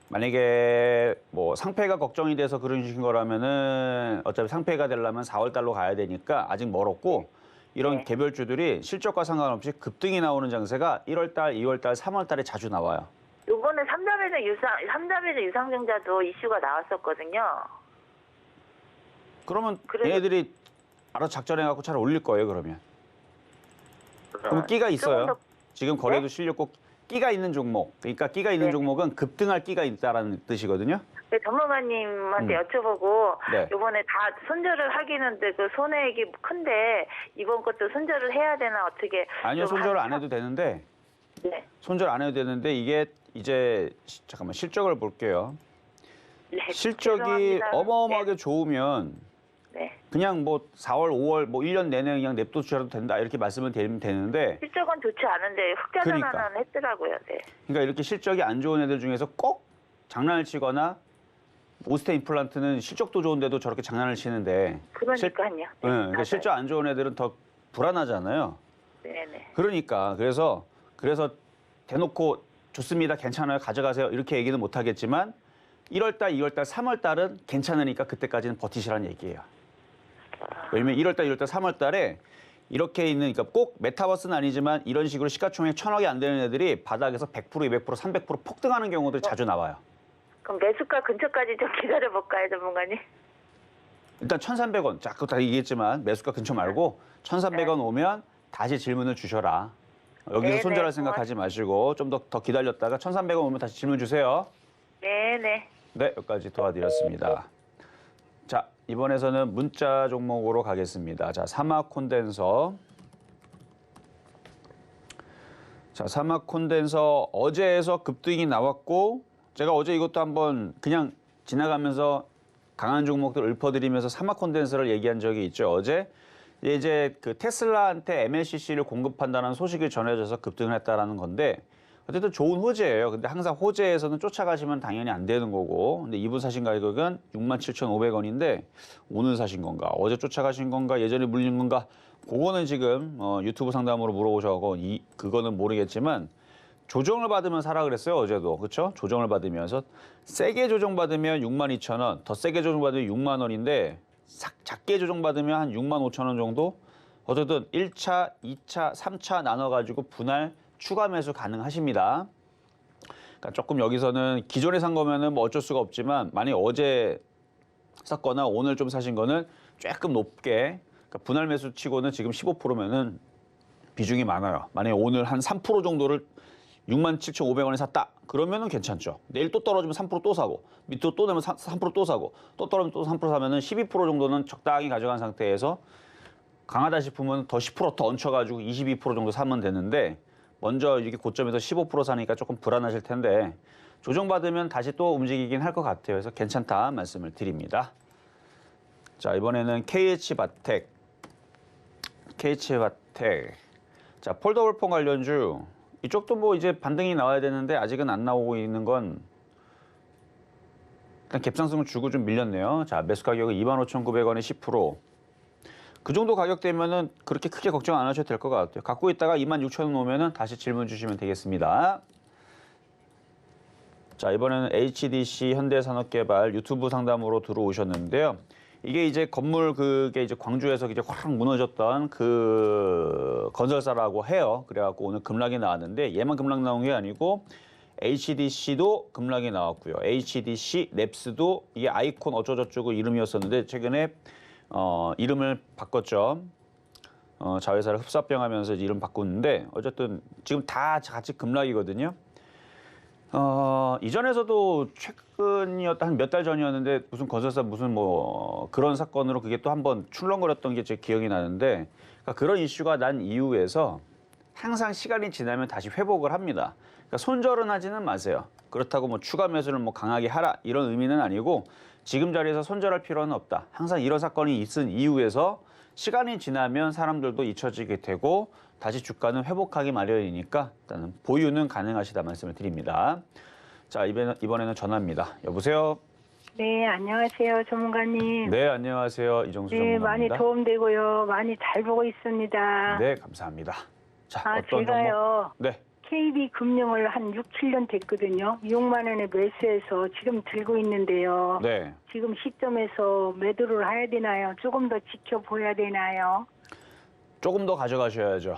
만약에 뭐 상패가 걱정이 돼서 그러신 거라면은 어차피 상패가 되려면 4월 달로 가야 되니까 아직 멀었고 이런 네. 개별주들이 실적과 상관없이 급등이 나오는 장세가 1월 달, 2월 달, 3월 달에 자주 나와요. 이번에 삼자배제 유상증자도 이슈가 나왔었거든요. 그러면 그래서- 얘네들이 알아서 작전해갖고 잘 올릴 거예요, 그러면. 그럼 끼가 있어요. 조금 더- 지금 거래도 실렸고 끼가 있는 종목. 그러니까 끼가 있는 네. 종목은 급등할 끼가 있다라는 뜻이거든요. 전문가님한테 여쭤보고 네. 이번에 다 손절을 하기는데 그 손해액이 큰데 이번 것도 손절을 해야 되나 어떻게? 아니요, 좀 손절 안 해도 되는데 네. 손절 안 해도 되는데 이게 이제 잠깐만 실적을 볼게요. 네. 실적이 죄송합니다. 어마어마하게 좋으면 네. 그냥 뭐 4월, 5월 뭐 1년 내내 그냥 냅둬주셔도 된다 이렇게 말씀을 드리면 되는데 실적은 좋지 않은데 흑자 전환은 그러니까. 했더라고요. 네. 그러니까 이렇게 실적이 안 좋은 애들 중에서 꼭 장난을 치거나 오스테 임플란트는 실적도 좋은데도 저렇게 장난을 치는데 그러니까요. 네, 그러니까 실적 안 좋은 애들은 더 불안하잖아요. 네네. 그러니까 그래서 대놓고 좋습니다, 괜찮아요, 가져가세요 이렇게 얘기는 못 하겠지만 1월 달, 2월 달, 3월 달은 괜찮으니까 그때까지는 버티시라는 얘기예요. 왜냐면 1월 달, 2월 달, 3월 달에 이렇게 있는 그러니까 꼭 메타버스는 아니지만 이런 식으로 시가총액 1,000억이 안 되는 애들이 바닥에서 100%, 200%, 300% 폭등하는 경우들이 자주 나와요. 그럼 매수가 근처까지 좀 기다려볼까요, 전문가님? 일단 1,300원, 자, 아까 다 얘기했지만 매수가 근처 말고 1,300원 오면 다시 질문을 주셔라. 여기서 네네, 손절할 생각하지 마시고 좀 더 기다렸다가 1,300원 오면 다시 질문 주세요. 네네. 네, 여기까지 도와드렸습니다. 자, 이번에서는 문자 종목으로 가겠습니다. 자, 사막 콘덴서. 자, 사막 콘덴서 어제에서 급등이 나왔고 제가 어제 이것도 한번 그냥 지나가면서 강한 종목들 읊어드리면서 사막 콘덴서를 얘기한 적이 있죠. 어제 이제 그 테슬라한테 MLCC를 공급한다는 소식이 전해져서 급등을 했다라는 건데 어쨌든 좋은 호재예요. 근데 항상 호재에서는 쫓아가시면 당연히 안 되는 거고. 근데 이분 사신 가격은 67,500원인데 오늘 사신 건가? 어제 쫓아가신 건가? 예전에 물린 건가? 그거는 지금 유튜브 상담으로 물어보셔서 그거는 모르겠지만 조정을 받으면 사라 그랬어요. 어제도. 그렇죠? 조정을 받으면서 세게 조정받으면 62,000원, 더 세게 조정받으면 6만 원인데 작게 조정받으면 한 65,000원 정도? 어쨌든 1차, 2차, 3차 나눠가지고 분할 추가 매수 가능하십니다. 그러니까 조금 여기서는 기존에 산 거면은 뭐 어쩔 수가 없지만 만약 어제 샀거나 오늘 좀 사신 거는 조금 높게 그러니까 분할 매수 치고는 지금 15%면은 비중이 많아요. 만약에 오늘 한 3% 정도를 67,500원에 샀다. 그러면은 괜찮죠. 내일 또 떨어지면 3% 또 사고, 밑으로 또 내면 3% 또 사고, 또 떨어지면 또 3% 사면은 12% 정도는 적당히 가져간 상태에서 강하다 싶으면 더 10% 더 얹혀가지고 22% 정도 사면 되는데 먼저 이렇게 고점에서 15% 사니까 조금 불안하실 텐데 조정받으면 다시 또 움직이긴 할 것 같아요. 그래서 괜찮다 말씀을 드립니다. 자, 이번에는 KH바텍. 자, 폴더블폰 관련주. 이쪽도 뭐 이제 반등이 나와야 되는데 아직은 안 나오고 있는 건 일단 갭상승을 주고 좀 밀렸네요. 자, 매수 가격은 25,900원에 10%. 그 정도 가격대면은 그렇게 크게 걱정 안 하셔도 될 것 같아요. 갖고 있다가 26,000원 오면은 다시 질문 주시면 되겠습니다. 자, 이번에는 HDC 현대산업개발 유튜브 상담으로 들어오셨는데요. 이게 이제 건물 그게 이제 광주에서 이제 확 무너졌던 그 건설사라고 해요. 그래갖고 오늘 급락이 나왔는데 얘만 급락 나온 게 아니고 HDC도 급락이 나왔고요. HDC, 랩스도 이게 아이콘 어쩌저쩌고 이름이었었는데 최근에 이름을 바꿨죠. 자회사를 흡사병하면서 이름 바꿨는데 어쨌든 지금 다 같이 급락이거든요. 이전에서도 최근이었다 한 몇 달 전이었는데 무슨 건설사 무슨 뭐 그런 사건으로 그게 또 한번 출렁거렸던 게 제 기억이 나는데 그러니까 그런 이슈가 난 이후에서 항상 시간이 지나면 다시 회복을 합니다. 그러니까 손절은 하지는 마세요. 그렇다고 뭐 추가 매수를 뭐 강하게 하라 이런 의미는 아니고 지금 자리에서 손절할 필요는 없다. 항상 이런 사건이 있은 이후에서 시간이 지나면 사람들도 잊혀지게 되고 다시 주가는 회복하기 마련이니까 일단은 보유는 가능하시다 말씀을 드립니다. 자, 이번에는 전화입니다. 여보세요? 네, 안녕하세요, 전문가님. 네, 안녕하세요. 이정수 네, 전문가입니다. 많이 도움되고요. 많이 잘 보고 있습니다. 네, 감사합니다. 자, 어떤 제가요. 종목? 네. KB금융을 한 6, 7년 됐거든요. 6만 원에 매수해서 지금 들고 있는데요. 네. 지금 시점에서 매도를 해야 되나요? 조금 더 지켜보야 되나요? 조금 더 가져가셔야죠.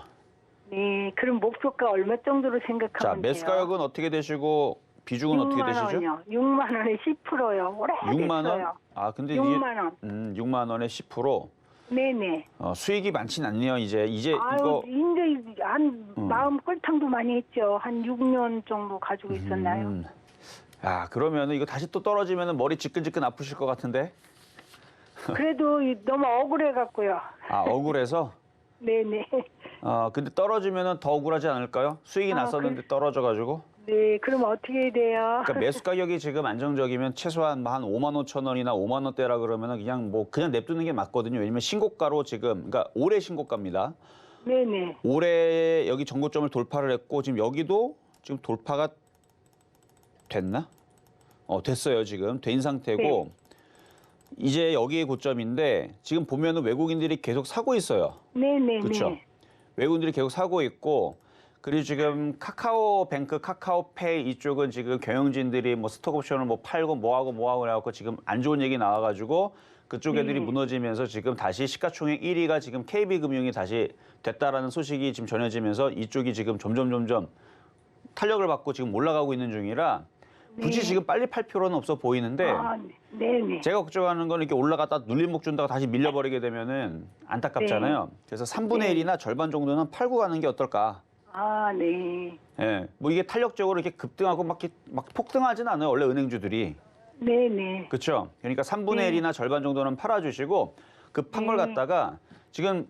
네, 그럼 목표가 얼마 정도로 자, 생각하면 돼요? 매수 가격은 어떻게 되시고 비중은 어떻게 되시죠? 6만 원에 10%요. 오래 6만 원? 됐어요. 아, 근데 6만 원. 6만 원에 10%. 네네. 수익이 많진 않네요. 이제 아유, 이거 이제 한 마음 꼴탕도 많이 했죠. 한 6년 정도 가지고 있었나요? 야, 그러면은 이거 다시 또 떨어지면은 머리 지끈지끈 아프실 것 같은데. 그래도 너무 억울해갖고요. 아, 억울해서? 네네. 근데 떨어지면은 더 억울하지 않을까요? 수익이 났었는데 떨어져가지고. 네, 그럼 어떻게 해야 돼요? 그러니까 매수 가격이 지금 안정적이면 최소한 한 5만 5천 원이나 5만 원대라 그러면은 그냥 냅두는 게 맞거든요. 왜냐면 신고가로 지금 그러니까 올해 신고가입니다. 네네. 올해 여기 전고점을 돌파를 했고 지금 여기도 지금 돌파가 됐나? 됐어요. 지금 된 상태고 네. 이제 여기에 고점인데 지금 보면은 외국인들이 계속 사고 있어요. 네네네. 그렇죠. 외국인들이 계속 사고 있고 그리고 지금 카카오뱅크, 카카오페이 이쪽은 지금 경영진들이 뭐 스톡옵션을 뭐 팔고 뭐하고 그래갖고 지금 안 좋은 얘기 나와가지고 그쪽 애들이 무너지면서 지금 다시 시가총액 1위가 지금 KB금융이 다시 됐다라는 소식이 지금 전해지면서 이쪽이 지금 점점 탄력을 받고 지금 올라가고 있는 중이라 굳이 지금 빨리 팔 필요는 없어 보이는데 네네. 제가 걱정하는 건 이렇게 올라갔다 눌림목 준다가 다시 밀려버리게 되면은 안타깝잖아요. 그래서 3분의 1이나 절반 정도는 팔고 가는 게 어떨까? 아, 네. 예, 뭐 이게 탄력적으로 이렇게 급등하고 막 폭등하진 않아요. 원래 은행주들이. 네네. 그렇죠? 그러니까 3분의 네. 1이나 절반 정도는 팔아주시고 그 판 걸 네. 갖다가 지금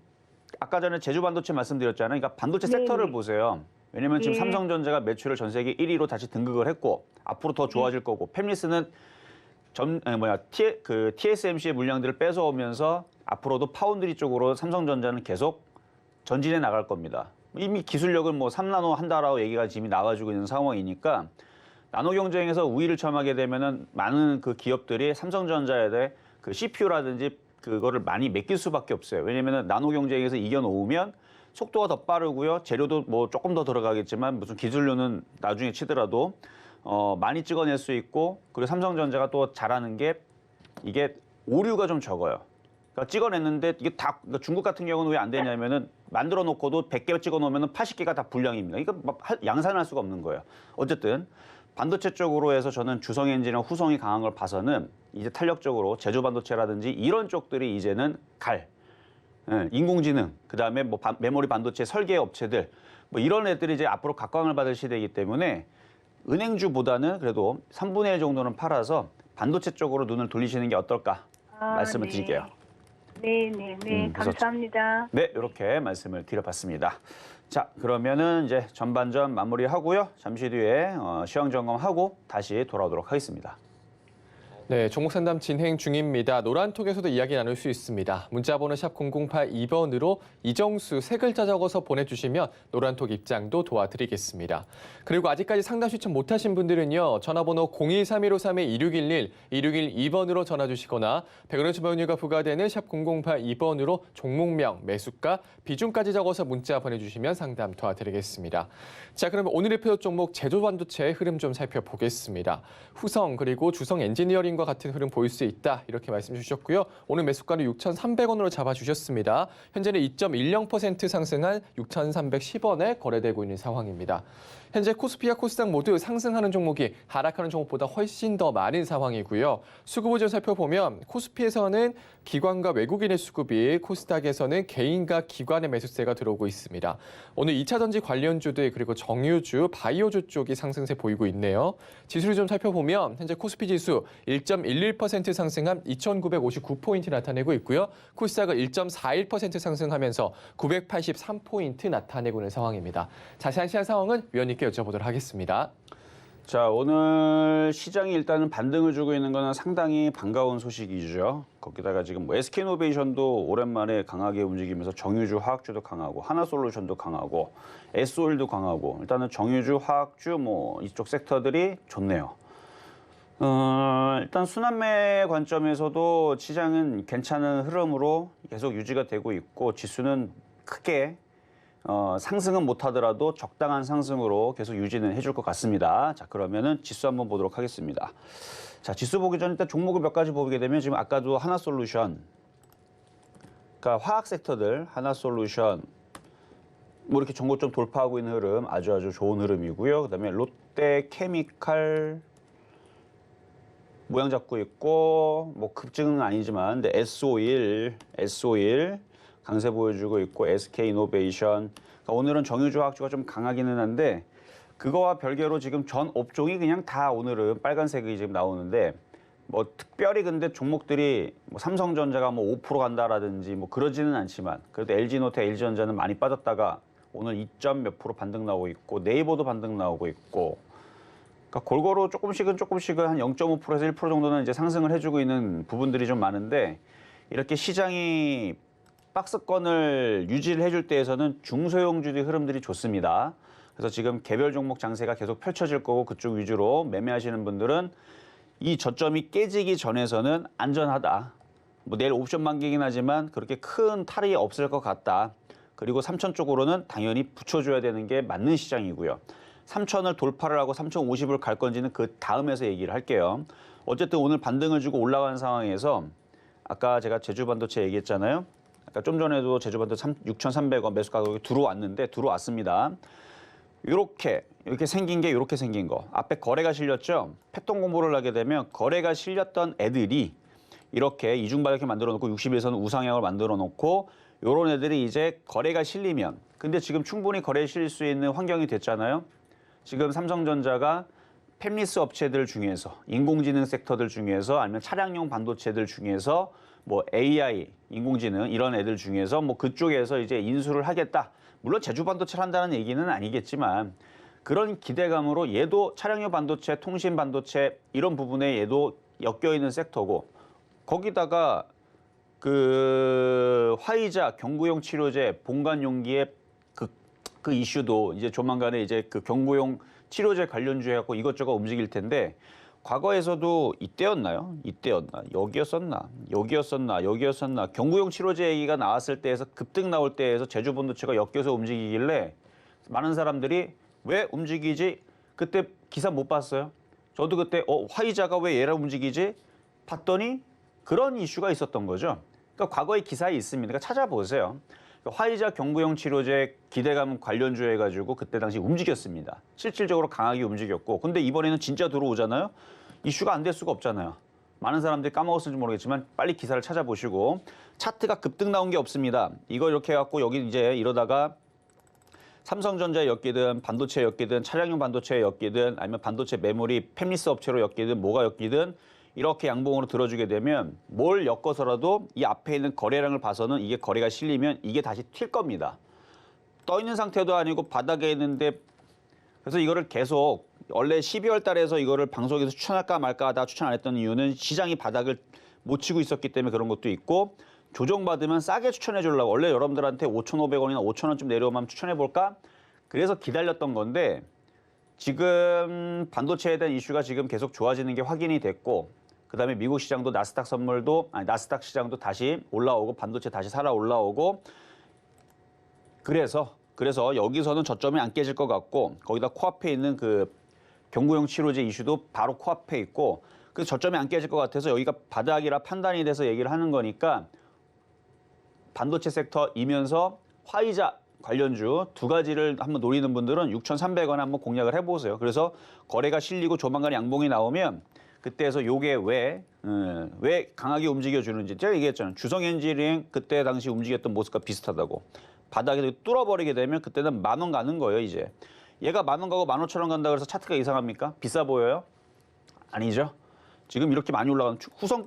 아까 전에 제주 반도체 말씀드렸잖아요. 그러니까 반도체 네, 섹터를 네. 보세요. 왜냐면 지금 네. 삼성전자가 매출을 전 세계 1위로 다시 등극을 했고 앞으로 더 좋아질 거고 팹리스는 TSMC의 물량들을 뺏어오면서 앞으로도 파운드리 쪽으로 삼성전자는 계속 전진해 나갈 겁니다. 이미 기술력은 뭐 3나노 한다라고 얘기가 지금 나와주고 있는 상황이니까 나노 경쟁에서 우위를 점하게 되면은 많은 그 기업들이 삼성전자에 대해 그 CPU라든지 그거를 많이 맡길 수밖에 없어요. 왜냐면은 나노 경쟁에서 이겨놓으면 속도가 더 빠르고요. 재료도 뭐 조금 더 들어가겠지만 무슨 기술료는 나중에 치더라도 많이 찍어낼 수 있고 그리고 삼성전자가 또 잘하는 게 이게 오류가 좀 적어요. 그러니까 찍어냈는데 이게 다 그러니까 중국 같은 경우는 왜 안 되냐면은 만들어 놓고도 100개 찍어 놓으면은 80개가 다 불량입니다. 이거 양산할 수가 없는 거예요. 어쨌든 반도체 쪽으로 해서 저는 주성 엔진이나 후성이 강한 걸 봐서는 이제 탄력적으로 제조 반도체라든지 이런 쪽들이 이제는 인공지능, 그다음에 뭐 메모리 반도체 설계 업체들 뭐 이런 애들이 이제 앞으로 각광을 받을 시대이기 때문에 은행주보다는 그래도 3분의 1 정도는 팔아서 반도체 쪽으로 눈을 돌리시는 게 어떨까 말씀을 네. 드릴게요. 네네네. 그래서 감사합니다. 네, 이렇게 말씀을 드려봤습니다. 자, 그러면은 이제 전반전 마무리하고요. 잠시 뒤에 시황 점검하고 다시 돌아오도록 하겠습니다. 네, 종목 상담 진행 중입니다. 노란톡에서도 이야기 나눌 수 있습니다. 문자번호 샵 0082번으로 이정수 세 글자 적어서 보내주시면 노란톡 입장도 도와드리겠습니다. 그리고 아직까지 상담 신청 못하신 분들은요. 전화번호 0231531-2611, 2612번으로 전화 주시거나 100원의 주변료가 부과되는 샵 0082번으로 종목명, 매수가, 비중까지 적어서 문자 보내주시면 상담 도와드리겠습니다. 자, 그러면 오늘의 표 종목 제조반도체의 흐름 좀 살펴보겠습니다. 후성 그리고 주성 엔지니어링 과 같은 흐름 보일 수 있다 이렇게 말씀 주셨고요. 오늘 매수가는 6,300원으로 잡아주셨습니다. 현재는 2.10% 상승한 6,310원에 거래되고 있는 상황입니다. 현재 코스피와 코스닥 모두 상승하는 종목이 하락하는 종목보다 훨씬 더 많은 상황이고요. 수급 보전 살펴보면 코스피에서는 기관과 외국인의 수급이, 코스닥에서는 개인과 기관의 매수세가 들어오고 있습니다. 오늘 2차 전지 관련주들 그리고 정유주, 바이오주 쪽이 상승세 보이고 있네요. 지수를 좀 살펴보면 현재 코스피 지수 1.11% 상승한 2,959포인트 나타내고 있고요. 코스닥은 1.41% 상승하면서 983포인트 나타내고 있는 상황입니다. 자세한 시장 상황은 위원님께 여쭤보도록 하겠습니다. 자, 오늘 시장이 일단은 반등을 주고 있는 거는 상당히 반가운 소식이죠. 거기다가 지금 뭐 SK이노베이션도 오랜만에 강하게 움직이면서 정유주, 화학주도 강하고 하나솔루션도 강하고 SO일도 강하고 일단은 정유주, 화학주 뭐 이쪽 섹터들이 좋네요. 일단 순환매 관점에서도 시장은 괜찮은 흐름으로 계속 유지가 되고 있고 지수는 크게 상승은 못하더라도 적당한 상승으로 계속 유지는 해줄 것 같습니다. 자, 그러면은 지수 한번 보도록 하겠습니다. 자, 지수 보기 전에 일단 종목을 몇 가지 보게 되면 지금 아까도 하나솔루션, 그러니까 화학 섹터들 하나솔루션 뭐 이렇게 종목 좀 돌파하고 있는 흐름 아주 좋은 흐름이고요. 그다음에 롯데케미칼 모양 잡고 있고 뭐 급증은 아니지만 근데 SO일 강세 보여주고 있고 SK이노베이션 그러니까 오늘은 정유주 화학주가 좀 강하기는 한데 그거와 별개로 지금 전 업종이 그냥 다 오늘은 빨간색이 지금 나오는데 뭐 특별히 근데 종목들이 뭐 삼성전자가 뭐 5% 간다라든지 뭐 그러지는 않지만 그래도 LG노태, LG전자는 많이 빠졌다가 오늘 2점 몇 프로 반등 나오고 있고 네이버도 반등 나오고 있고 그러니까 골고루 조금씩은 한 0.5%에서 1% 정도는 이제 상승을 해주고 있는 부분들이 좀 많은데 이렇게 시장이 박스권을 유지를 해줄 때에서는 중소형주의 흐름들이 좋습니다. 그래서 지금 개별 종목 장세가 계속 펼쳐질 거고 그쪽 위주로 매매하시는 분들은 이 저점이 깨지기 전에서는 안전하다. 뭐 내일 옵션 만기긴 하지만 그렇게 큰 탈이 없을 것 같다. 그리고 3천 쪽으로는 당연히 붙여줘야 되는 게 맞는 시장이고요. 3천을 돌파를 하고 3,050을 갈 건지는 그 다음에서 얘기를 할게요. 어쨌든 오늘 반등을 주고 올라가는 상황에서 아까 제가 제주반도체 얘기했잖아요. 아까 좀 전에도 제주반도체 6,300원 매수 가격이 들어왔습니다. 이렇게 생긴 게 이렇게 생긴 거. 앞에 거래가 실렸죠. 패턴 공부를 하게 되면 거래가 실렸던 애들이 이렇게 이중바닥에 만들어 놓고 60일선 우상향을 만들어 놓고 이런 애들이 이제 거래가 실리면 근데 지금 충분히 거래에 실릴 수 있는 환경이 됐잖아요. 지금 삼성전자가 팹리스 업체들 중에서 인공지능 섹터들 중에서 아니면 차량용 반도체들 중에서 뭐 AI, 인공지능 이런 애들 중에서 뭐 그쪽에서 이제 인수를 하겠다. 물론 제주 반도체를 한다는 얘기는 아니겠지만 그런 기대감으로 얘도 차량용 반도체, 통신 반도체 이런 부분에 얘도 엮여 있는 섹터고 거기다가 그 화이자, 경구용 치료제, 본관 용기의 그 이슈도 이제 조만간에 이제 그 경구용 치료제 관련주에 갖고 이것저것 움직일 텐데 과거에서도 이때였나요? 이때였나? 여기였었나? 여기였었나? 여기였었나? 경구용 치료제 얘기가 나왔을 때에서 급등 나올 때에서 제주 반도체가 엮여서 움직이길래 많은 사람들이 왜 움직이지? 그때 기사 못 봤어요? 저도 그때 화이자가 왜 얘랑 움직이지? 봤더니 그런 이슈가 있었던 거죠. 그러니까 과거의 기사에 있습니다. 그러니까 찾아보세요. 화이자 경구용 치료제 기대감 관련주 해가지고 그때 당시 움직였습니다. 실질적으로 강하게 움직였고 근데 이번에는 진짜 들어오잖아요. 이슈가 안 될 수가 없잖아요. 많은 사람들이 까먹었을지 모르겠지만 빨리 기사를 찾아보시고 차트가 급등 나온 게 없습니다. 이거 이렇게 해갖고 여기 이제 이러다가 삼성전자에 엮이든 반도체에 엮이든 차량용 반도체에 엮이든 아니면 반도체 메모리 팹리스 업체로 엮이든 뭐가 엮이든 이렇게 양봉으로 들어주게 되면 뭘 엮어서라도 이 앞에 있는 거래량을 봐서는 이게 거래가 실리면 이게 다시 튈 겁니다. 떠 있는 상태도 아니고 바닥에 있는데 그래서 이거를 계속 원래 12월 달에서 이거를 방송에서 추천할까 말까 하다가 추천 안 했던 이유는 시장이 바닥을 못 치고 있었기 때문에 그런 것도 있고 조정받으면 싸게 추천해 주려고 원래 여러분들한테 5,500원이나 5,000원 좀 내려오면 추천해 볼까? 그래서 기다렸던 건데 지금 반도체에 대한 이슈가 지금 계속 좋아지는 게 확인이 됐고 그다음에 미국 시장도 나스닥 나스닥 시장도 다시 올라오고 반도체 다시 살아 올라오고 그래서 여기서는 저점이 안 깨질 것 같고 거기다 코앞에 있는 그 경구용 치료제 이슈도 바로 코앞에 있고 그래서 저점이 안 깨질 것 같아서 여기가 바닥이라 판단이 돼서 얘기를 하는 거니까 반도체 섹터이면서 화이자 관련주 두 가지를 한번 노리는 분들은 6,300원 한번 공략을 해보세요. 그래서 거래가 실리고 조만간 양봉이 나오면 그때에서 요게 왜 강하게 움직여주는지 제가 얘기했잖아요. 주성엔지니어링 그때 당시 움직였던 모습과 비슷하다고. 바닥에 뚫어버리게 되면 그때는 10,000원 가는 거예요. 이제 얘가 10,000원 가고 15,000원 간다 그래서 차트가 이상합니까? 비싸 보여요? 아니죠. 지금 이렇게 많이 올라간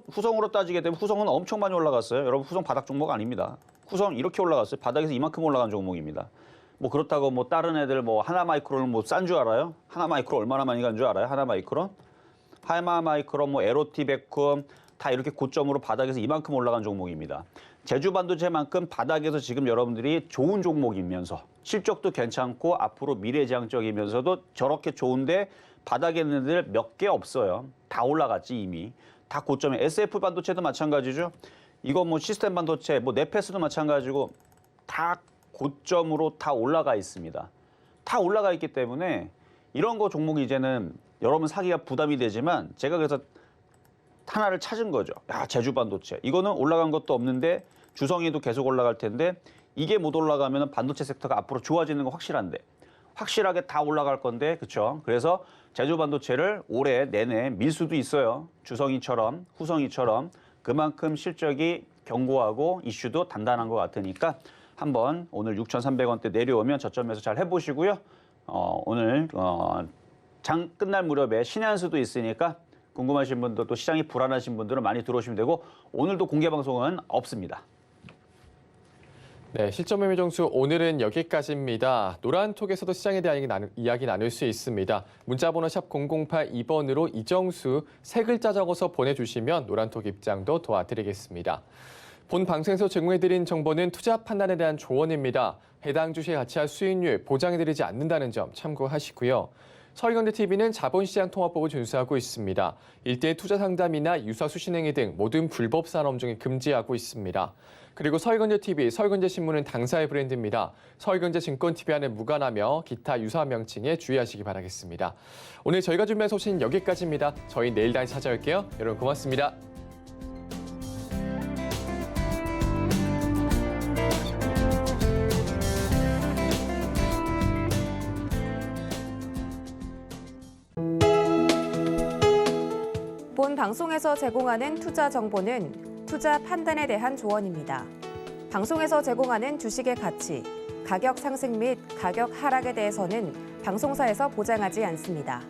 후성으로 따지게 되면 후성은 엄청 많이 올라갔어요. 여러분 후성 바닥 종목 아닙니다. 후성 이렇게 올라갔어요. 바닥에서 이만큼 올라간 종목입니다. 뭐 그렇다고 뭐 다른 애들 뭐 하나마이크론은 뭐 싼 줄 알아요? 하나마이크론 얼마나 많이 간 줄 알아요? 하나마이크론 뭐 에로티베쿰 다 이렇게 고점으로 바닥에서 이만큼 올라간 종목입니다. 제주 반도체만큼 바닥에서 지금 여러분들이 좋은 종목이면서 실적도 괜찮고 앞으로 미래지향적이면서도 저렇게 좋은데 바닥에 있는 애들 몇 개 없어요. 다 올라갔지 이미. 다 고점에 SF 반도체도 마찬가지죠. 이거 뭐 시스템 반도체, 뭐 네페스도 마찬가지고 다 고점으로 다 올라가 있습니다. 다 올라가 있기 때문에 이런 거 종목이 이제는 여러분 사기가 부담이 되지만 제가 그래서 하나를 찾은 거죠. 야, 제주 반도체. 이거는 올라간 것도 없는데 주성이도 계속 올라갈 텐데 이게 못 올라가면 반도체 섹터가 앞으로 좋아지는 거 확실한데 확실하게 다 올라갈 건데 그렇죠. 그래서 제주 반도체를 올해 내내 밀 수도 있어요. 주성이처럼 후성이처럼 그만큼 실적이 견고하고 이슈도 단단한 것 같으니까 한번 오늘 6,300원대 내려오면 저점에서 잘 해보시고요. 오늘 장 끝날 무렵에 신의 한 수도 있으니까 궁금하신 분들 또 시장이 불안하신 분들은 많이 들어오시면 되고 오늘도 공개 방송은 없습니다. 네, 실전 매매 정수 오늘은 여기까지입니다. 노란톡에서도 시장에 대한 이야기 나눌 수 있습니다. 문자번호 샵 0082번으로 이정수 세 글자 적어서 보내주시면 노란톡 입장도 도와드리겠습니다. 본 방송에서 제공해드린 정보는 투자 판단에 대한 조언입니다. 해당 주식의 가치와 수익률 보장해드리지 않는다는 점 참고하시고요. 서희건대TV는 자본시장 통화법을 준수하고 있습니다. 일대의 투자 상담이나 유사 수신행위 등 모든 불법 산업종을 금지하고 있습니다. 그리고 서희건대TV, 서희건대신문은 당사의 브랜드입니다. 서희건대증권TV와는 무관하며 기타 유사 명칭에 주의하시기 바라겠습니다. 오늘 저희가 준비한 소식은 여기까지입니다. 저희 내일 다시 찾아올게요. 여러분 고맙습니다. 본 방송에서 제공하는 투자 정보는 투자 판단에 대한 조언입니다. 방송에서 제공하는 주식의 가치, 가격 상승 및 가격 하락에 대해서는 방송사에서 보장하지 않습니다.